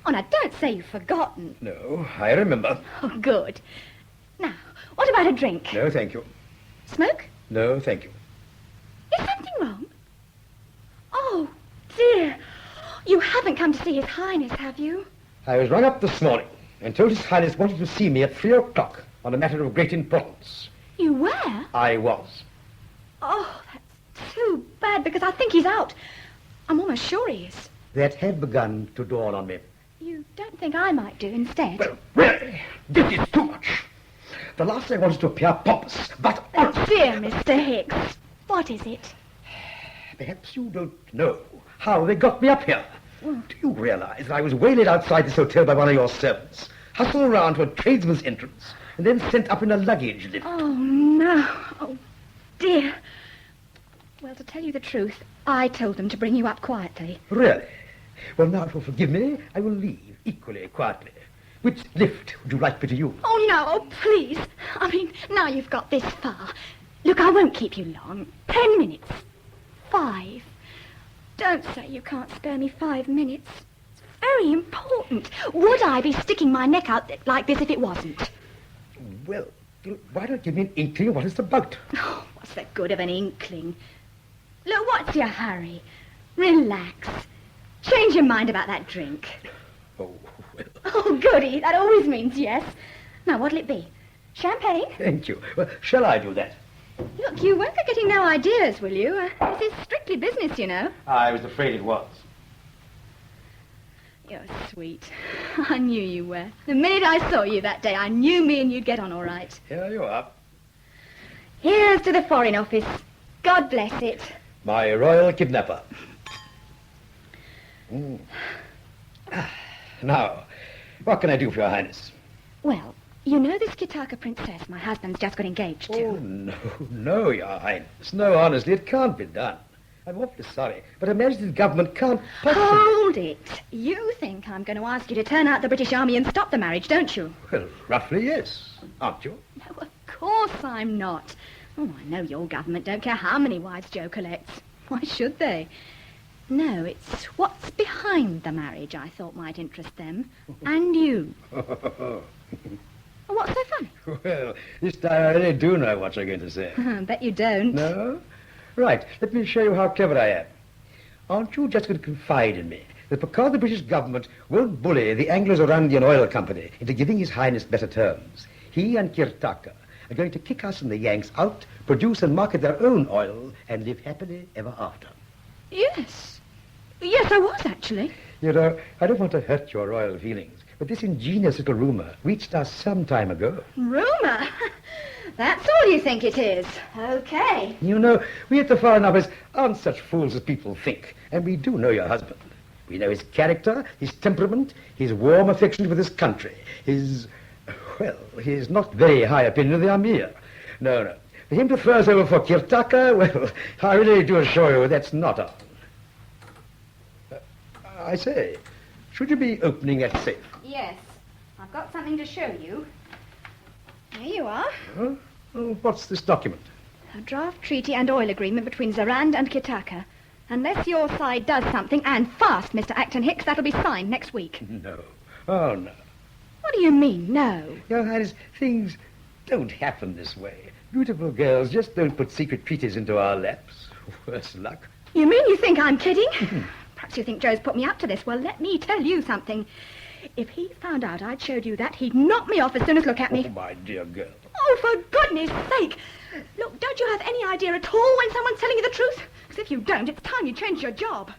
Oh, now, don't say you've forgotten. No, I remember. Oh, good. Now, what about a drink? No, thank you. Smoke? No, thank you. Is something wrong? Oh, dear. You haven't come to see His Highness, have you? I was rung up this morning and told His Highness wanted to see me at 3 o'clock on a matter of great importance. You were? I was. Oh, that's too bad, because I think he's out. I'm almost sure he is. That had begun to dawn on me. You don't think I might do instead? Well, really, this is too much. The last thing I want is to appear pompous, but honest. Dear Mr. Hicks, what is it? Perhaps you don't know how they got me up here. Do you realize that I was waylaid outside this hotel by one of your servants, hustled around to a tradesman's entrance, and then sent up in a luggage lift? Oh, no. Oh, dear. Well, to tell you the truth, I told them to bring you up quietly. Really? Well, now, if you'll forgive me, I will leave equally quietly. Which lift would you like me to use? Oh, no, oh, please. I mean, now you've got this far. Look, I won't keep you long. 10 minutes. 5. Don't say you can't spare me 5 minutes. It's very important. Would I be sticking my neck out like this if it wasn't? Well, why don't you give me an inkling of what it's about? Oh, what's the good of an inkling? Look, what's your hurry? Relax. Change your mind about that drink. Oh, well, Oh, goody. That always means yes. Now, what'll it be? Champagne? thank you. Well, shall I do that? Look, you won't be getting no ideas, will you? This is strictly business, you know. I was afraid it was. You're sweet. I knew you were. The minute I saw you that day, I knew me and you'd get on all right. Here you are. Here's to the Foreign Office. God bless it. My royal kidnapper. Now, what can I do for your highness? Well, you know this Kitaka princess my husband's just got engaged to? Oh, no, your highness. No, honestly, it can't be done. I'm awfully sorry, but Her Majesty's government can't possibly... Hold it. You think I'm going to ask you to turn out the British Army and stop the marriage, don't you? Well, roughly, yes. Aren't you? No, of course I'm not. Oh, I know your government don't care how many wives Joe collects. Why should they? No, it's what's behind the marriage I thought might interest them. And you. What's so funny? Well, this time I really do know what you're going to say. Bet you don't. No? Right, let me show you how clever I am. Aren't you just going to confide in me that because the British government won't bully the Anglo-Zorandian Oil Company into giving His Highness better terms, he and Kirtaka are going to kick us and the Yanks out, produce and market their own oil, and live happily ever after? Yes. Yes, I was, actually. You know, I don't want to hurt your royal feelings, but this ingenious little rumour reached us some time ago. Rumour? That's all you think it is. Okay. You know, we at the Foreign Office aren't such fools as people think, and we do know your husband. We know his character, his temperament, his warm affection for this country, his not very high opinion of the Amir. No. For him to throw us over for Kirtaka, well, I really do assure you that's not on. I say, should you be opening that safe? Yes. I've got something to show you. Here you are. Huh? Oh, what's this document? A draft treaty and oil agreement between Zarand and Kitaka. Unless your side does something, and fast, Mr. Acton Hicks, that'll be signed next week. No. Oh, no. What do you mean, no? Your Highness, things don't happen this way. Beautiful girls just don't put secret treaties into our laps. Worse luck. You mean you think I'm kidding? Perhaps you think Joe's put me up to this. Well, let me tell you something. If he found out I'd showed you that, he'd knock me off as soon as look at me. Oh, my dear girl. Oh, for goodness sake! Look, don't you have any idea at all when someone's telling you the truth? Because if you don't, it's time you changed your job.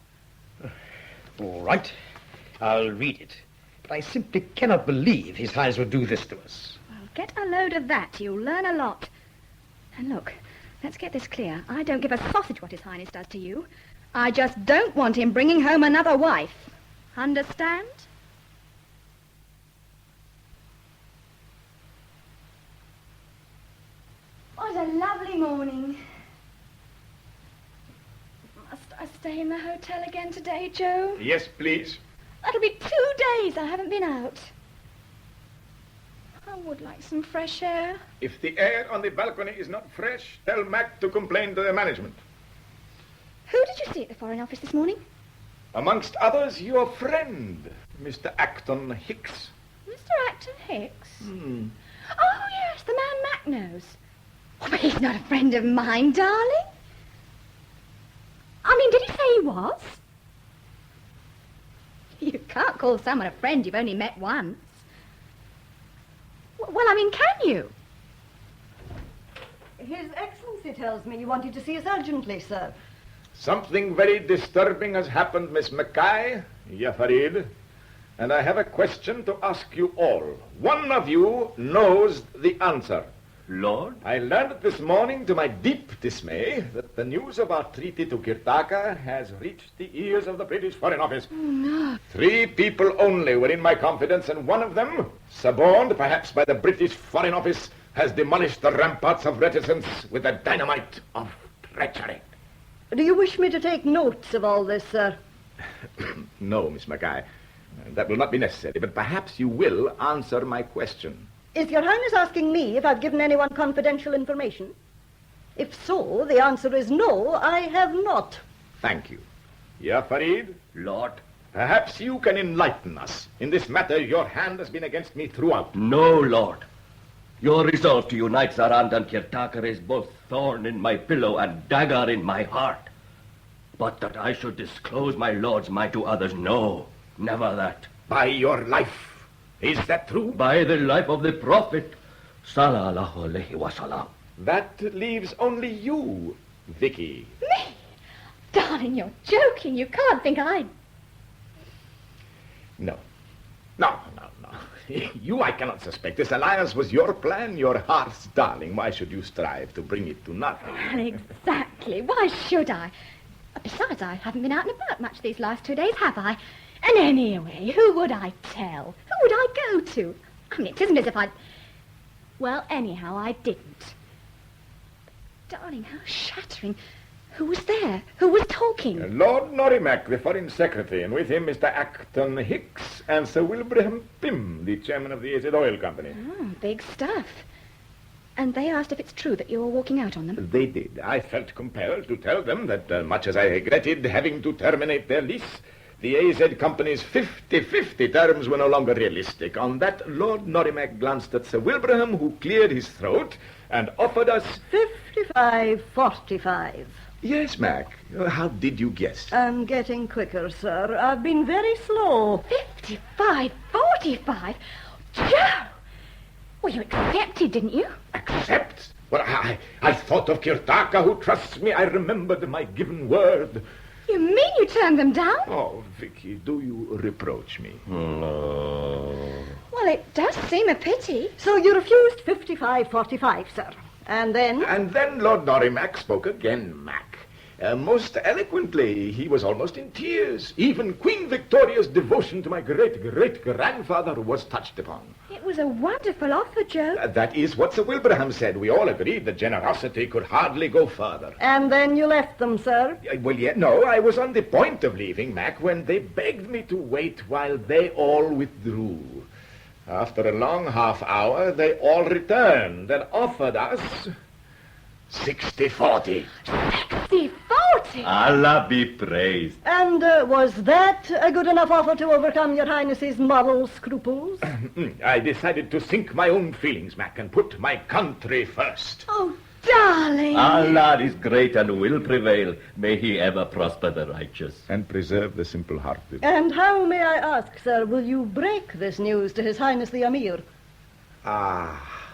All right. I'll read it. But I simply cannot believe His Highness would do this to us. Well, get a load of that. You'll learn a lot. And look, let's get this clear. I don't give a sausage what His Highness does to you. I just don't want him bringing home another wife. Understand? What a lovely morning. Must I stay in the hotel again today, Joe? Yes, please. That'll be 2 days I haven't been out. I would like some fresh air. If the air on the balcony is not fresh, tell Mac to complain to the management. Who did you see at the Foreign Office this morning? Amongst others, your friend, Mr. Acton Hicks. Mr. Acton Hicks? Oh, yes, the man Mac knows. Oh, but he's not a friend of mine, darling. I mean, did he say he was? You can't call someone a friend you've only met once. Well, I mean, can you? His Excellency tells me you wanted to see us urgently, sir. Something very disturbing has happened, Miss Mackay, Farid, and I have a question to ask you all. One of you knows the answer. Lord? I learned this morning, to my deep dismay, that the news of our treaty to Kirtaka has reached the ears of the British Foreign Office. Oh, no. 3 people only were in my confidence, and one of them, suborned perhaps by the British Foreign Office, has demolished the ramparts of reticence with the dynamite of treachery. Do you wish me to take notes of all this, sir? No, Miss Mackay. That will not be necessary, but perhaps you will answer my question. Is Your Highness asking me if I've given anyone confidential information? If so, the answer is no, I have not. Thank you. Farid? Lord? Perhaps you can enlighten us. In this matter, your hand has been against me throughout. No, Lord. Your resolve to unite Zarand and Kirtaka is both thorn in my pillow and dagger in my heart. But that I should disclose my lord's mind to others, no, never that. By your life. Is that true? By the life of the Prophet, sallallahu alaihi wasallam. That leaves only you, Vicky. Me? Darling, you're joking. You can't think I'd... No. No. You I cannot suspect. This alliance was your plan, your heart's darling. Why should you strive to bring it to nothing? Well, exactly. Why should I? Besides, I haven't been out and about much these last 2 days, have I? And anyway, who would I tell? Who would I go to? I mean, it isn't as if I'd... Well, anyhow, I didn't. Darling, how shattering. Who was there? Who was talking? Lord Norrimac, the Foreign Secretary, and with him Mr. Acton Hicks and Sir Wilbraham Pym, the chairman of the AZ Oil Company. Oh, big stuff. And they asked if it's true that you were walking out on them? They did. I felt compelled to tell them that much as I regretted having to terminate their lease, the AZ Company's 50-50 terms were no longer realistic. On that, Lord Norrimac glanced at Sir Wilbraham, who cleared his throat and offered us... 55-45. Yes, Mac. How did you guess? I'm getting quicker, sir. I've been very slow. 55-45? Joe! Well, you accepted, didn't you? Accept? Well, I thought of Kirtaka, who trusts me. I remembered my given word. You mean you turned them down? Oh, Vicky, do you reproach me? No. Well, it does seem a pity. So you refused 55-45, sir. And then? And then Lord Norrimac spoke again, Mac. Most eloquently. He was almost in tears. Even Queen Victoria's devotion to my great-great-grandfather was touched upon. It was a wonderful offer, Joe. That is what Sir Wilbraham said. We all agreed that generosity could hardly go further. And then you left them, sir? Well, no, I was on the point of leaving, Mac, when they begged me to wait while they all withdrew. After a long half hour, they all returned and offered us 60-40. 60-40? Allah be praised. And was that a good enough offer to overcome your Highness's moral scruples? I decided to sink my own feelings, Mac, and put my country first. Oh, darling. Allah is great and will prevail. May he ever prosper the righteous. And preserve the simple-hearted. And how, may I ask, sir, will you break this news to His Highness the Emir?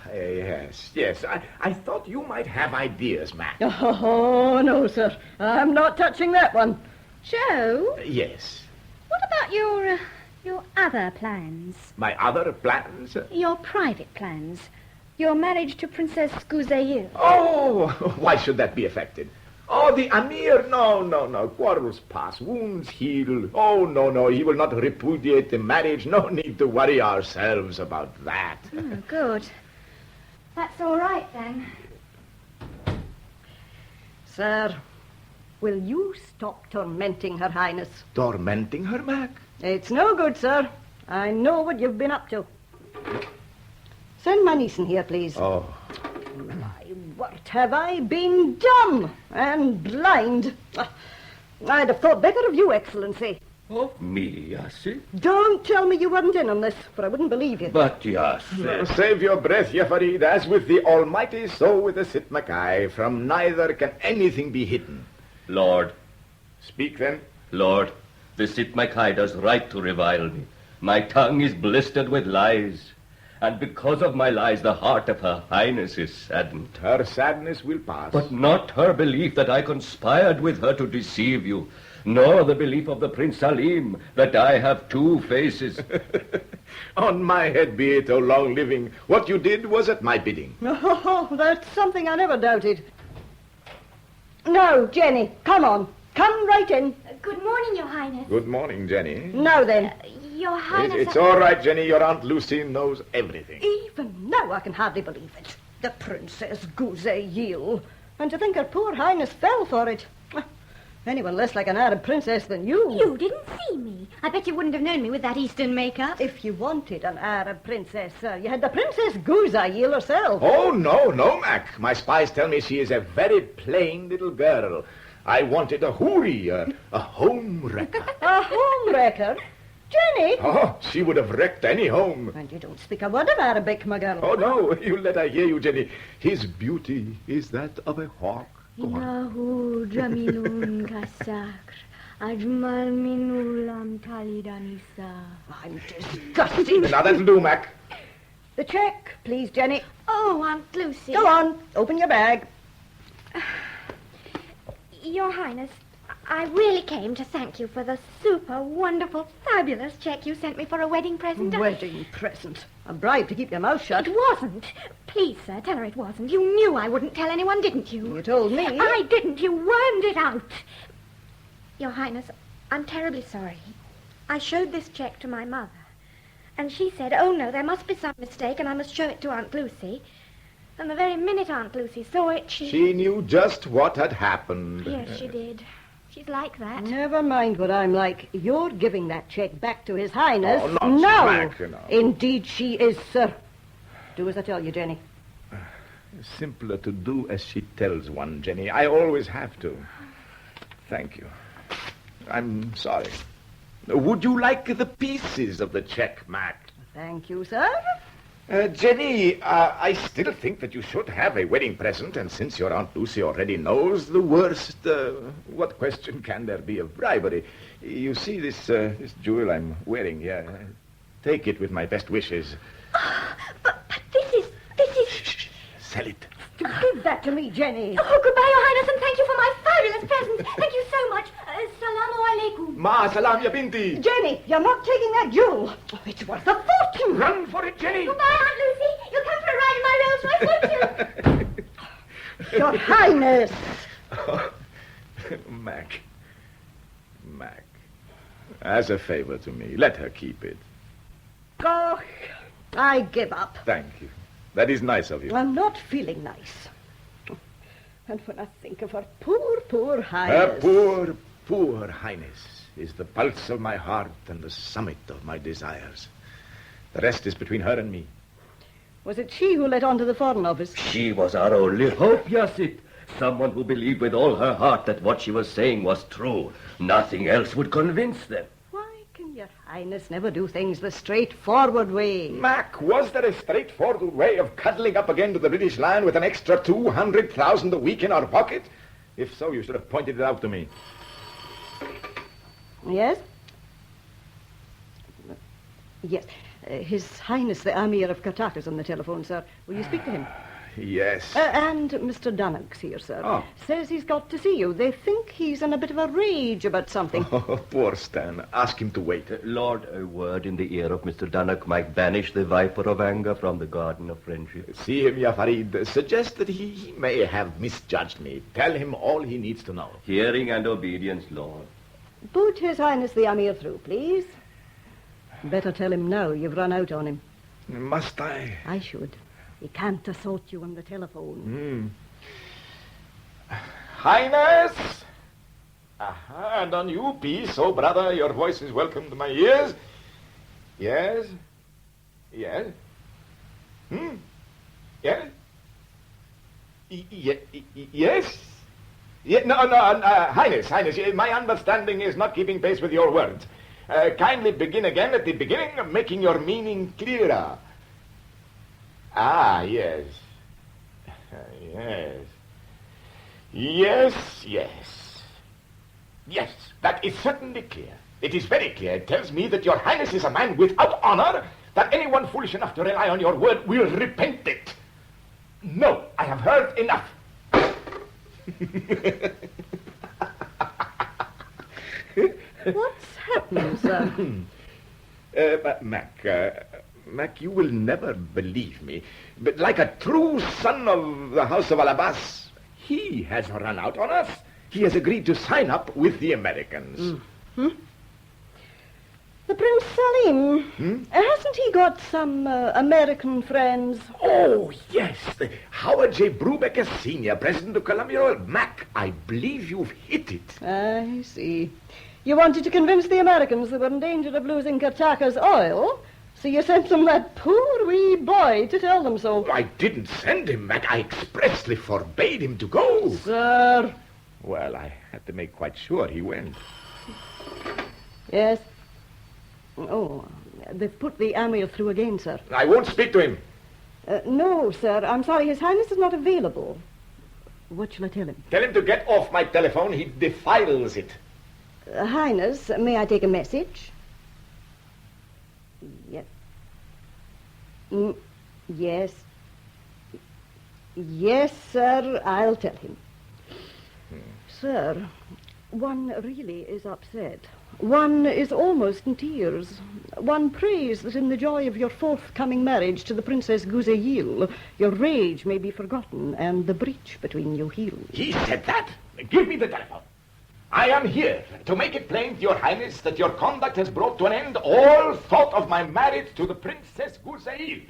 Yes. I thought you might have ideas, Mac. Oh, no, sir. I'm not touching that one. Joe? Yes. What about your other plans? My other plans? Your private plans. Your marriage to Princess Gazelle. Oh, why should that be affected? Oh, the Amir, no. Quarrels pass, wounds heal. Oh, no, he will not repudiate the marriage. No need to worry ourselves about that. Oh, good. That's all right, then. Sir, will you stop tormenting Her Highness? Tormenting her, Mac? It's no good, sir. I know what you've been up to. Send my niece in here, please. Oh. What have I been dumb and blind? I'd have thought better of you, Excellency. Of me, Yassi? Don't tell me you weren't in on this, for I wouldn't believe you. But Yassi... Save your breath, Ya Farid. As with the Almighty, so with the Sit Mackay. From neither can anything be hidden. Lord. Speak, then. Lord, the Sit Mackay does right to revile me. My tongue is blistered with lies. And because of my lies, the heart of Her Highness is saddened. Her sadness will pass. But not her belief that I conspired with her to deceive you, nor the belief of the Prince Saleem that I have two faces. On my head be it, O long living. What you did was at my bidding. Oh, that's something I never doubted. No, Jenny, come on. Come right in. Good morning, Your Highness. Good morning, Jenny. Now then. Your Highness... It's all right, Jenny. Your Aunt Lucy knows everything. Even now I can hardly believe it. The Princess Gazelle. And to think her poor Highness fell for it. Anyone less like an Arab princess than you. You didn't see me. I bet you wouldn't have known me with that Eastern makeup. If you wanted an Arab princess, sir, you had the Princess Gazelle herself. Oh, no, Mac. My spies tell me she is a very plain little girl. I wanted a houri, a home wrecker. A home wrecker? Jenny? Oh, she would have wrecked any home. And you don't speak a word of Arabic, my girl. Oh, no, you let her hear you, Jenny. His beauty is that of a hawk. إنه جميل كالسكر أجمل من لم تلد النساء. I'm disgusted. Now that'll do, Mac. The check, please, Jenny. Oh, Aunt Lucy. Go on, open your bag. Your Highness, I really came to thank you for the super wonderful, fabulous cheque you sent me for a wedding present. Wedding present? A bribe to keep your mouth shut? It wasn't. Please, sir, tell her it wasn't. You knew I wouldn't tell anyone, didn't you? You told me. I didn't. You wormed it out. Your Highness, I'm terribly sorry. I showed this cheque to my mother, and she said, oh, no, there must be some mistake, and I must show it to Aunt Lucy. And the very minute Aunt Lucy saw it, She knew just what had happened. Yes, she did. She's like that. Never mind what I'm like. You're giving that cheque back to His Highness. Oh, not no. back, you know. Indeed she is, sir. Do as I tell you, Jenny. Simpler to do as she tells one, Jenny. I always have to. Thank you. I'm sorry. Would you like the pieces of the cheque, Mac? Thank you, sir. Jenny, I still think that you should have a wedding present, and since your Aunt Lucy already knows the worst, what question can there be of bribery? You see this jewel I'm wearing here. Take it with my best wishes. But this is... Shh. Sell it. Give that to me, Jenny. Oh, goodbye, Your Highness, and thank you for my fabulous present. Thank you so much. Salamu alaikum. Ma salam ya binti. Jenny, you're not taking that jewel. Oh, it's worth a fortune. Run for it, Jenny. Goodbye, Aunt Lucy. You'll come for a ride in my Rolls Royce, won't you? Your Highness. Oh, Mac. As a favor to me, let her keep it. Oh, I give up. Thank you. That is nice of you. I'm not feeling nice. And when I think of her poor Her Highness... poor Highness is the pulse of my heart and the summit of my desires. The rest is between her and me. Was it she who let on to the Foreign Office? She was our only hope, Yasit. Someone who believed with all her heart that what she was saying was true. Nothing else would convince them. Why can your Highness never do things the straightforward way? Mac, was there a straightforward way of cuddling up again to the British line with an extra 200,000 a week in our pocket? If so, you should have pointed it out to me. Yes? Yes. His Highness the Amir of Kartak is on the telephone, sir. Will you speak to him? Yes. And Mr. Dunnock's here, sir. Oh. Says he's got to see you. They think he's in a bit of a rage about something. Oh, poor Stan. Ask him to wait. Lord, a word in the ear of Mr. Dunnock might banish the viper of anger from the garden of friendship. See him, Ya Farid. Suggest that he may have misjudged me. Tell him all he needs to know. Hearing and obedience, Lord. Put His Highness the Amir through, please. Better tell him now you've run out on him. Must I? I should. He can't assault you on the telephone. Highness! Aha, and on you, peace. Oh, brother, your voice is welcome to my ears. Yes? Yes? Yes? Yes? No, Highness, my understanding is not keeping pace with your words. Kindly begin again at the beginning, making your meaning clearer. Ah, yes. Yes, that is certainly clear. It is very clear. It tells me that your Highness is a man without honor, that anyone foolish enough to rely on your word will repent it. No, I have heard enough. What's happening, sir? Mac, you will never believe me, but like a true son of the House of Al-Abbas, he has run out on us. He has agreed to sign up with the Americans. The Prince Saleem, hasn't he got some American friends? Oh, yes. Howard J. Brubaker Sr., President of Columbia Oil. Mac, I believe you've hit it. I see. You wanted to convince the Americans they were in danger of losing Kartaka's oil, so you sent them that poor wee boy to tell them so. I didn't send him, Mac. I expressly forbade him to go. Sir. Well, I had to make quite sure he went. Yes. Oh, they've put the Amir through again, sir. I won't speak to him. No, sir. I'm sorry. His Highness is not available. What shall I tell him? Tell him to get off my telephone. He defiles it. Highness, may I take a message? Yes. Yes. Yes, sir. I'll tell him. Sir, One really is upset. One is almost in tears. One prays that in the joy of your forthcoming marriage to the Princess Gazelle, your rage may be forgotten and the breach between you healed. He said that? Give me the telephone. I am here to make it plain to your highness that your conduct has brought to an end all thought of my marriage to the Princess Gazelle.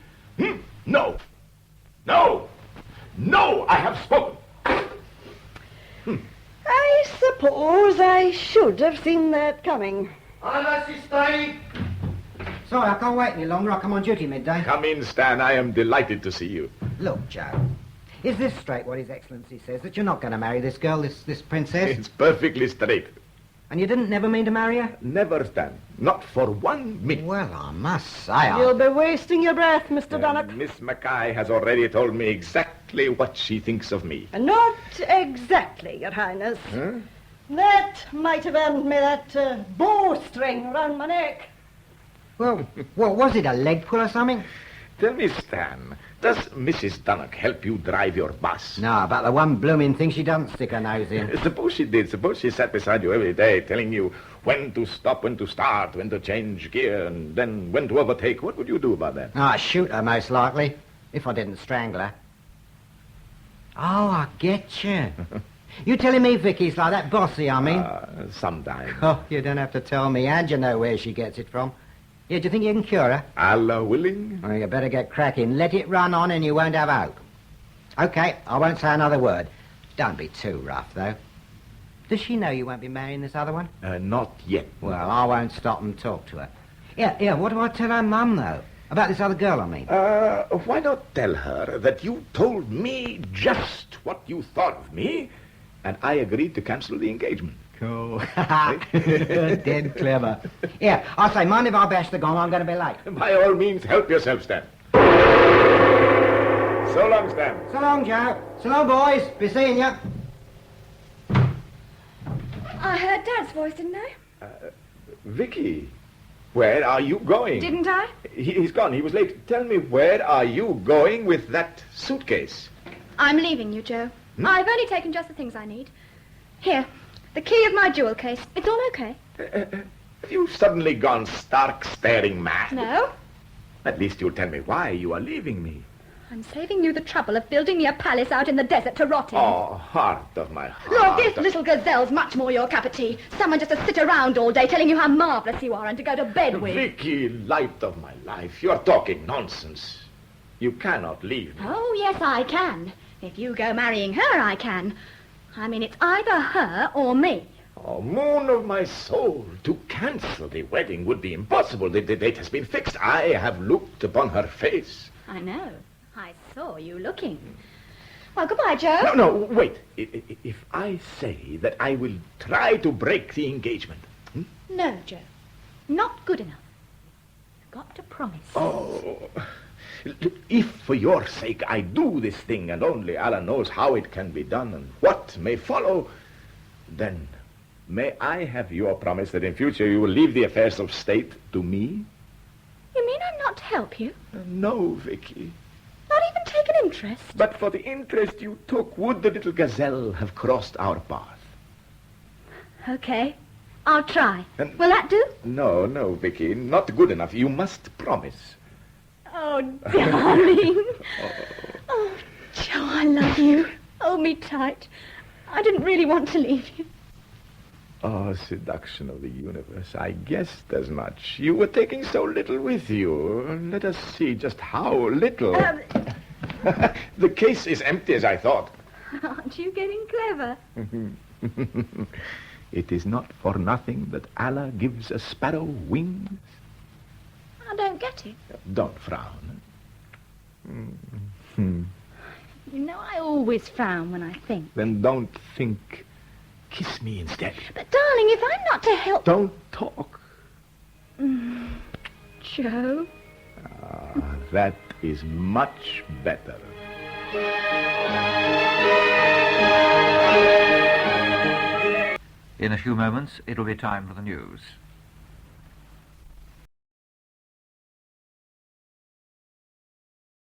No. No. No, I have spoken. I suppose I should have seen that coming. Sorry, I can't wait any longer. I'll come on duty midday. Come in, Stan. I am delighted to see you. Look, Joe, is this straight what His Excellency says, that you're not going to marry this girl, this princess? It's perfectly straight. And you didn't never mean to marry her? Never, Stan. Not for 1 minute. Well, I must say, You'll be wasting your breath, Mr. Donnock. Miss Mackay has already told me exactly what she thinks of me. Not exactly, Your Highness. Huh? That might have earned me that bowstring round my neck. Well, what was it, a leg pull or something? Tell me, Stan, does Mrs. Donnock help you drive your bus? No, about the one blooming thing she doesn't stick her nose in. Suppose she did. Suppose she sat beside you every day telling you when to stop, when to start, when to change gear, and then when to overtake. What would you do about that? I'd shoot her, most likely, if I didn't strangle her. Oh, I get you. You telling me Vicky's like that bossy, I mean? Sometimes. Oh, you don't have to tell me, and you know where she gets it from. Yeah, do you think you can cure her? Allah willing. Oh, you better get cracking. Let it run on and you won't have hope. OK, I won't say another word. Don't be too rough, though. Does she know you won't be marrying this other one? Not yet. Well, I won't stop and talk to her. Yeah, what do I tell her mum, though? About this other girl, I mean. Why not tell her that you told me just what you thought of me, and I agreed to cancel the engagement? Cool. Dead clever. Yeah, I say, mind if I bash the gong? I'm going to be late. By all means, help yourself, Stan. So long, Stan. So long, Joe. So long, boys. Be seeing you. I heard Dad's voice, didn't I? Vicky, where are you going? Didn't I? He's gone. He was late. Tell me, where are you going with that suitcase? I'm leaving you, Joe. I've only taken just the things I need. Here, the key of my jewel case. It's all okay. Have you suddenly gone stark staring mad? No. At least you'll tell me why you are leaving me. I'm saving you the trouble of building me a palace out in the desert to rot in. Oh, heart of my heart. Look, this little gazelle's much more your cup of tea. Someone just to sit around all day telling you how marvellous you are and to go to bed with. Vicky, light of my life, you're talking nonsense. You cannot leave me. Oh, yes, I can. If you go marrying her, I can. I mean, it's either her or me. Oh, moon of my soul, to cancel the wedding would be impossible. The date has been fixed. I have looked upon her face. I know. I saw you looking. Well, goodbye, Joe. No, wait. If I say that I will try to break the engagement. No, Joe. Not good enough. You've got to promise. Oh, if for your sake I do this thing, and only Allah knows how it can be done and what may follow, then may I have your promise that in future you will leave the affairs of state to me? You mean I'm not to help you? No, Vicky. Not even take an interest? But for the interest you took, would the little gazelle have crossed our path? Okay. I'll try. And Will that do? No, Vicky, not good enough. You must promise. Oh, darling. Oh, Joe, I love you. Hold me tight. I didn't really want to leave you. Oh, seduction of the universe. I guessed as much. You were taking so little with you. Let us see just how little. The case is empty as I thought. Aren't you getting clever? It is not for nothing that Allah gives a sparrow wings. I don't get it. Don't frown. You know I always frown when I think. Then don't think. Kiss me instead. But, darling, if I'm not to help... Don't talk. Joe? That is much better. In a few moments, it'll be time for the news.